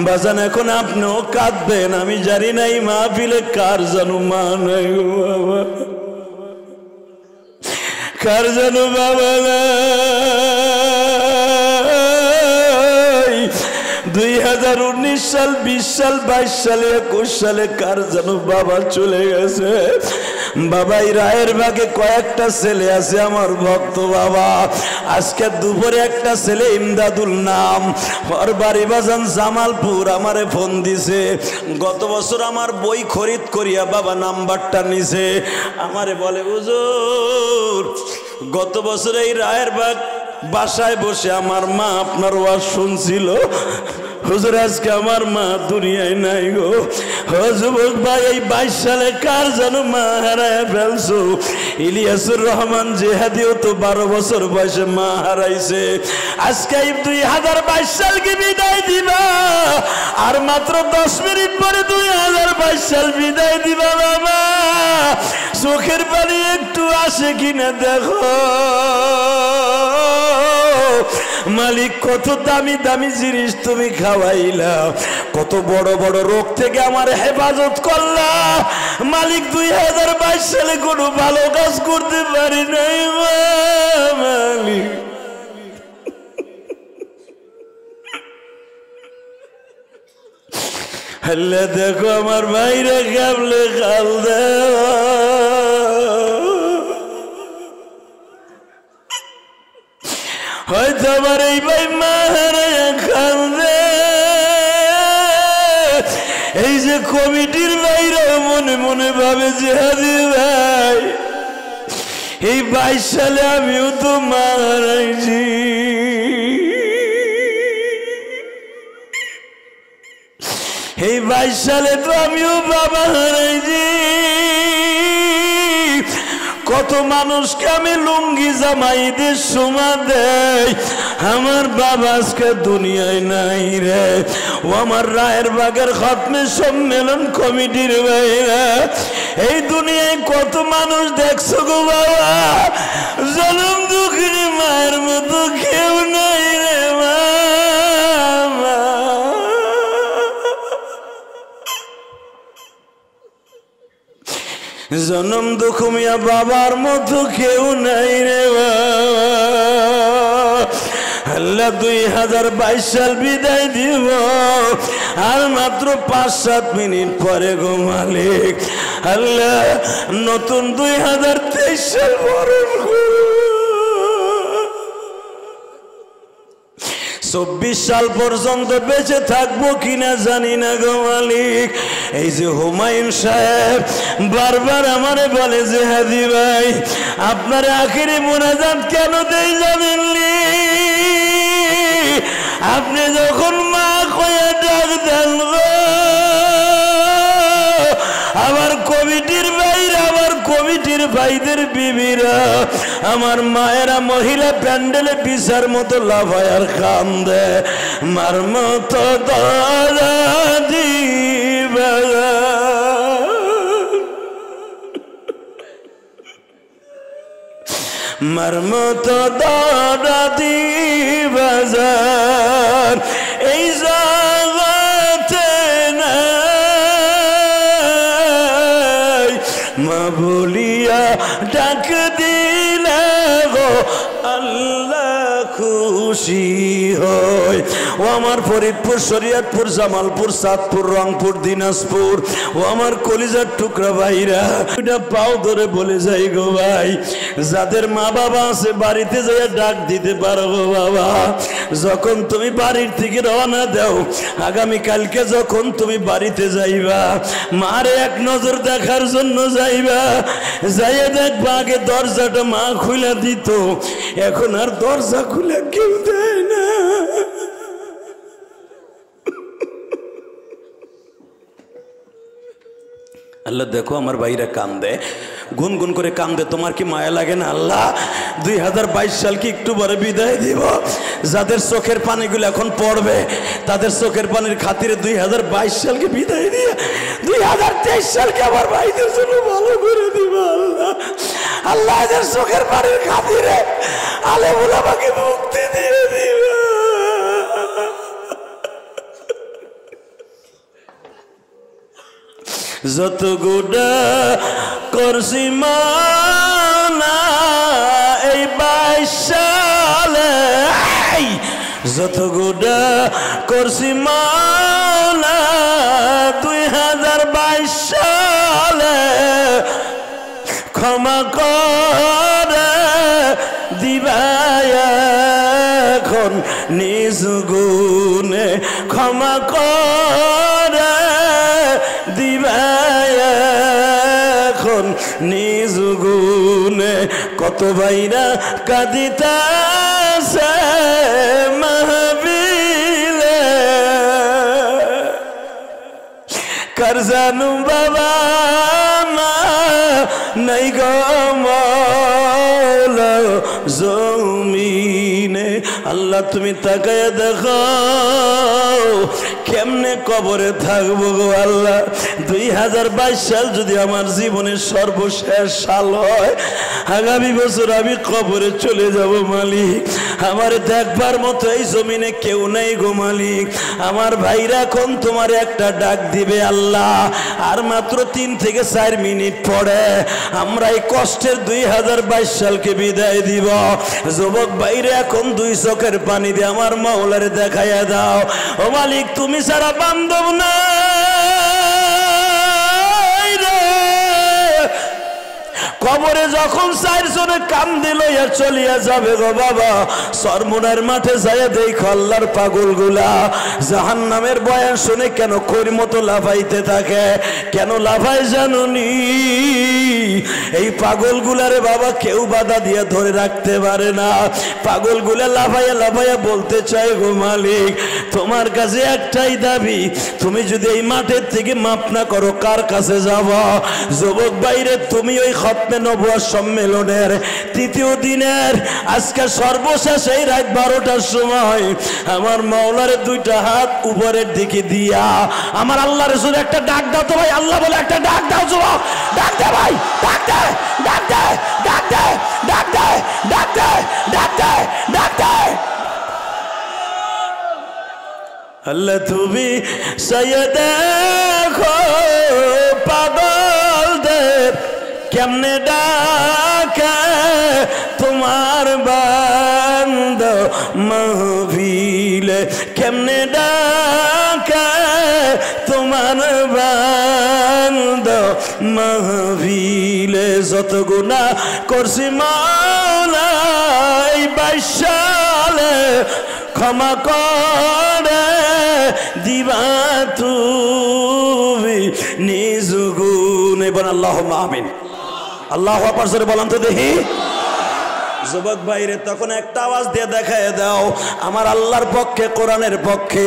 বাজান এখন আপনিও কাঁদবেন, আমি জানি না এই মাহফিলে কার জানো মা নাই গো বাবা, কার জানো বাবা নাই। 2019 সাল, 20 সাল, 22 সালে, 21 সালে কার জানো বাবা চলে গেছে। বাবাই রায়ের ভাগে কয়েকটা ছেলে আছে আমার ভক্ত বাবা। আজকে দুপুরে একটা ছেলে ইমদাদুল নাম, ওর বাড়ি বাজান জামালপুর, আমারে ফোন দিছে। গত বছর আমার বই খরিদ করিয়া বাবা নাম্বারটা নিছে, আমারে বলে হুজুর গত বছর এই রায়ের ভাগ বাসায় বসে আমার মা আপনার ওয়াজ শুনছিল। হুজুর আজকে আমার মা দুনিয়ায় নাই গো। যুবক ভাই এই 22 সালে কার জানো মা হারায় ফেলছো। ইলিয়াসুর রহমান জেহাদিও তো 12 বছর বয়সে মা হারাইছে। আজকে 2022 সালকে বিদায় দিবা, আর মাত্র 10 মিনিট পরে 2022 সাল বিদায় দিবা বাবা। চোখের পানি একটু আসে কিনা দেখো। মালিক কত দামি দামি জিনিস তুমি খাওয়াইলা, কত বড় বড় রোগ থেকে আমার হেফাজত করলা। মালিক 2022 সালে কোনো ভালো কাজ করতে পারি নাই মালিক। আল্লাহ দেখো আমার ভাইরা কাবলে কাল দেওয়া, হয়তো আমার এই ভাই মাহারায়া কান্দে। এই যে কমিটির ভাইরা মনে মনে ভাবে যে হাদি ভাই এই 22 সালে আমিও তো মারাইছি। এই 22 সালে তো আমিও বাবা হারাইছি। কত মানুষকে আমি লুঙ্গি জামাইদের সমা দেয়, আমার বাবা আজকে দুনিয়ায় নাই রে। ও আমার রায়ের বাগের খতমে সম্মেলন কমিটির ভাইরা, এই দুনিয়ায় কত মানুষ দেখছো গো বাবা, জনম দুঃখিনী মায়ের মতো কেউ নাই রে মা। জনম দুঃখমিয়া বাবার মতো কেউ নাই রে বাবা। আল্লাহ 2022 সাল বিদায় দিব, আর মাত্র 5-7 মিনিট পরে গো মালিক। আল্লাহ নতুন 2023 সাল বরণ করো। 24 সাল পর্যন্ত বেঁচে থাকবো কিনা জানি না গো মালিক। এই যে হুমায়ুন সাহেব বারবার আমারে বলে যে হাদি ভাই আপনার আখেরি মুনাজাত কেন দেই জানেননি? আপনি যখন মা কয়ে ডাক দেন আমার কমিটির ভাইরা, আমার কমিটির ভাইদের বিবিরা, আমার মায়েরা মহিলা প্যান্ডেলে বিছার মতো লাফায় আর কান্দে। মার মতো দাদা দিবা, মার মতো দাদা দিবা এই জাগাতে নাই, মা বলিয়া ডাক দিলে গো আল্লাহ খুশি হয়। ও আমার ফরিদপুর, শরীয়তপুর, জামালপুর, চাঁদপুর, রংপুর, দিনাজপুর, ও আমার কলিজার টুকরা ভাইরা, এটা পাও ধরে বলে যাই গো ভাই, যাদের মা বাবা আছে বাড়িতে যাইয়া ডাক দিতে পারো গো বাবা। যখন তুমি বাড়ির থেকে রওনা দাও, আগামী কালকে যখন তুমি বাড়িতে যাইবা, মারে এক নজর দেখার জন্য যাইবা, যাইয়া দেখবা আগে দরজাটা মা খুলে দিত, এখন আর দরজা খুলে কেউ দেয় না। আল্লাহ দেখো আমার ভাইরা কান্দে, গুনগুন করে কান্দে, তোমার কি মায়া লাগে না? আল্লাহ 2022 সালকে একটু পরে বিদায় দিব, যাদের চোখের পানিগুলো এখন পড়বে তাদের চোখের পানির খাতিরে 2022 সালকে বিদায় দিয়ে 2023 সালকে আমার ভাইদের জন্য ভালো করে দিব। আল্লাহ আল্লাহ এদের চোখের পানির খাতিরে আলেমুল আমাকে মুক্তি দিয়ে দিবে। যত গোডা করছি মানা এই 22 সালে, যত গোডা করছি মানা 2022 সালে, ক্ষমা করে দিবা এখন নিজ গুণে, ক্ষমা করে দিবা এখন নিজ গুণে। কত ভাইরা কাঁদিতাছে মাহফিলে, কার জানু বাবা মা নাই গো মওলা জমিনে। আল্লাহ তুমি তাকায় দেখো কেমনে কবরে থাকবো গো আল্লাহ। 2022 সাল যদি আমার জীবনের সর্বশেষ সাল হয়, আগামী বছর আমি কবরে চলে যাব মালিক। আমার দেখবার মতো এই জমিনে কেউ নেই গো মালিক। আমার ভাইরা এখন তোমার একটা ডাক দিবে আল্লাহ। আর মাত্র 3 থেকে 4 মিনিট পরে আমরা এই কষ্টের 2022 সালকে বিদায় দিব। যুবক ভাইরা এখন 2 চোখের পানি দিয়ে আমার মাওলারে দেখাইয়া দাও, ও মালিক তুমি সারা বান্ধব না। কবরে যখন 4 জনে কাম দিল চলিয়া যাবে গো বাবা, সরমুনার মাঠে যায় দেখো আল্লাহর পাগলগুলা জাহান্নামের বয়ান শুনে কেন খড়ির মতো লাফাইতে থাকে। কেন লাফায় জানুনি? এই পাগলগুলারে বাবা কেউ বাধা দিয়ে ধরে রাখতে পারে না। পাগলগুলা লাফাইয়া লাফাইয়া বলতে চাই গো মালিক তোমার কাছে একটাই দাবি, তুমি যদি এই মাঠের থেকে মাপ না করো কার কাছে যাব? যুবক বাইরে তুমি ওই খতমে নবুয়ত সম্মেলনের 3য় দিনের আজকে সর্বশেষ এই রাত 12টার সময় আমার মাওলারে 2টা হাত উপরের দিকে দিয়া আমার আল্লাহ রাসূল একটা ডাক দাও তো ভাই। আল্লাহ বলে একটা ডাক দাও যুবক, ডাক দে ভাই, ডাক দে, ডাক দে, ডাক দে, ডাক দে, ডাক দে, ডাক দে, ডাক দে। আল্লাহ তুমি সাইয়্যদে দেখো পাগলদের কেমনে ডাকে তোমার বান্দা মাহফিলে, কেমনে ডাকে তোমার বান্দা মাহফিলে। যত গুনাহ করছি মাওলা এই 22 সালে ক্ষমা করে দিবা তুমি নিজ গুণে। বল আল্লাহুম্মা আমিন। আল্লাহু আকবার জোরে বলেন তো দেখি। যুবক ভাইরে তখন একটা আওয়াজ দিয়ে দেখায় দাও আমার আল্লাহর পক্ষে, কোরআনের পক্ষে,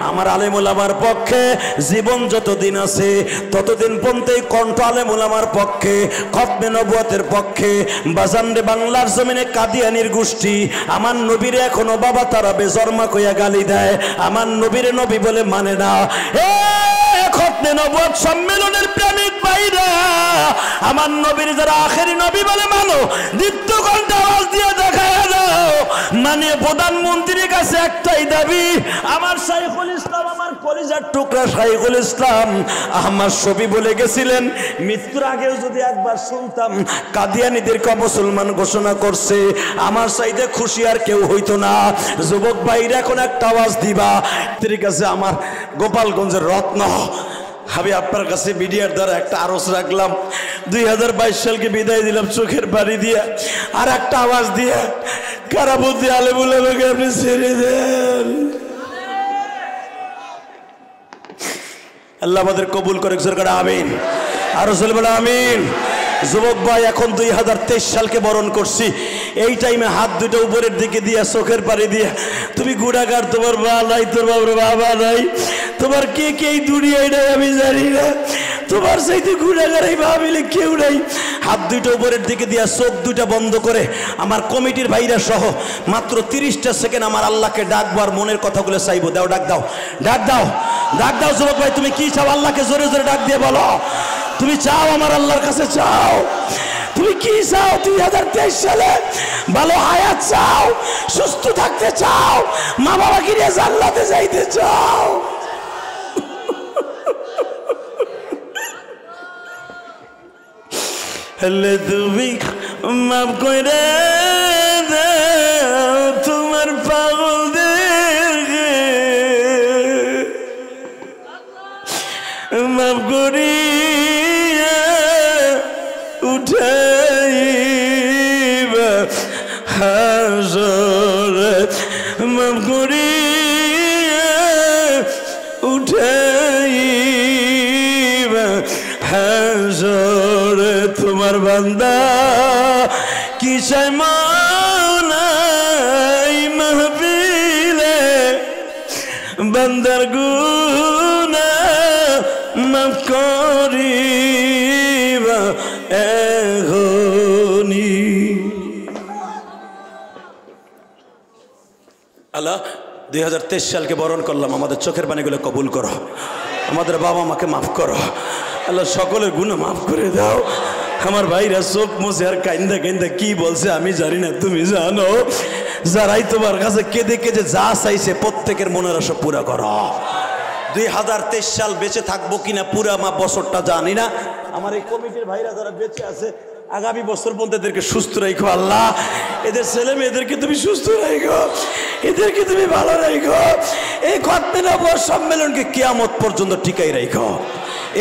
আমার আলেম ওলামার পক্ষে পক্ষে জীবন যতদিন আছে ততদিন পর্যন্ত এই কণ্ঠ আলেম ওলামার পক্ষে, খতমে নবুয়তের পক্ষে। বাজানরে বাংলার জমিনে কাদিয়ানির গোষ্ঠী আমার নবীরে এখনো বাবা তারা বেজন্মা কইয়া গালি দেয়, আমার নবীরে নবী বলে মানে না। খতমে নবুয়ত সম্মেলনের প্রেমিক ভাইরা, আমার নবীর যারা আখেরি নবী বলে মানো, দীপ্ত কণ্ঠে আওয়াজ দিয়ে দেখায় দাও। মানে প্রধানমন্ত্রীর কাছে একটাই দাবি, আমার শাইখুল ইসলাম, আমার কলিজার টুকরা শাইখুল ইসলাম আহমদ শফি বলে গেছিলেন, মৃত্যুর আগেও যদি একবার শুনতাম কাদিয়ানীদেরকে মুসলমান ঘোষণা করছে, আমার চাইতে খুশি আর কেউ হইতো না। যুবক ভাইরা এখন একটা আওয়াজ দিবা। ঠিক আছে, আমার গোপালগঞ্জের রত্ন, আমি আপনার কাছে মিডিয়ার দ্বারা একটা আরজ রাখলাম, 2022 সালকে বিদায় দিলাম চোখের বাড়ি দিয়ে, আর একটা আওয়াজ দিয়ে কারাবতী আলেমুল আমাকে আপনি ছেড়ে দেন। আল্লাহ আমাদের কবুল করে সরকার, আমিন। আর রাসূল বলে আমিন। যুবক ভাই, এখন 2023 সালকে বরণ করছি, এই টাইমে হাত দুটো উপরের দিকে দিয়া চোখের পানি দিয়া তুমি গুণাগার, তোমার মা নাই, তোমার বাবা নাই, তোমার কে কে এই দুনিয়ায় নাই আমি জানি না, তোমার চাইতে গুণাগার এই ভাবিলে কেউ নাই। হাত দুটো উপরের দিকে দিয়া চোখ দুটা বন্ধ করে আমার কমিটির ভাইরা সহ মাত্র 30টা সেকেন্ড আমার আল্লাহকে ডাকবো আর মনের কথাগুলো চাইবো। দাও, ডাক দাও, ডাক দাও, ডাক দাও। যুবক ভাই, তুমি কি চাও? আল্লাহকে জোরে জোরে ডাক দিয়ে বলো, তুমি চাও আমার আল্লাহর কাছে চাও? তুমি কি চাও? 2023 সালে ভালো হায়াত চাও, সুস্থ থাকতে চাও, মা বাবাকে নিয়ে জান্নাতে যাইতে চাও? হলে তুমি মাফ করে দাও তোমার পাগলদেরকে, মাফ করি উঠাইবা হাসরে, মাফ করি উঠাইবা হাসরে। তোমার বান্দা কি চাই মাওলাই মাহফিলে, বান্দার গুনাহ মাফ করিবা এখনি। আল্লাহ 2023 সালকে বরণ করলাম, আমাদের চোখের পানিগুলো কবুল করো, আমাদের বাবা মাকে মাফ করো আল্লাহ, সকলের গুনাহ মাফ করে দাও। আমার ভাইরা চোখ মুছে আর কাইন্দা কাইন্দা কি বলছে আমি জানি না, তুমি জানো। যারাই তোমার কাছে কেঁদে কেঁদে যা চাইছে প্রত্যেকের মনের আশা পুরা করো। 2023 সাল বেঁচে থাকবো কিনা পুরা বছরটা জানি না। আমার এই কমিটির ভাইরা যারা বেঁচে আছে, আগামী বছর পর্যন্ত এদেরকে সুস্থ রাখো আল্লাহ, এদের ছেলে মেয়েদেরকে তুমি সুস্থ রাখো, এদেরকে তুমি ভালো রাখো। এই খতমে নবুয়ত সম্মেলনকে কিয়ামত পর্যন্ত টিকাই রাখো।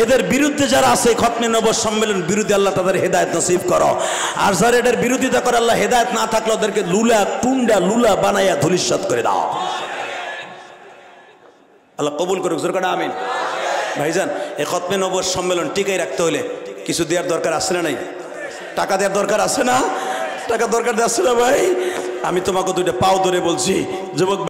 এদের বিরুদ্ধে যারা আছে খতমে নবুয়ত সম্মেলন বিরোধী, আল্লাহ তাদের হেদায়েত নসিব করো। আর যারা এদের বিরোধিতা করে, আল্লাহ হেদায়েত না থাকলে ওদেরকে লুলা টুন্ডা লুলা বানাইয়া ধূলিসাৎ করে দাও। আল্লাহ কবুল করুক, জোরে করে আমিন। ভাইজান, এই খতমে নবুয়ত সম্মেলন টিকাই রাখতে হলে কিছু দেওয়ার দরকার আছে না নাই? টাকা দেওয়ার দরকার আছে না? টাকা দরকার আছে না ভাই? আমি তোমাকে দুইটা পাও ধরে বলছি, যুবক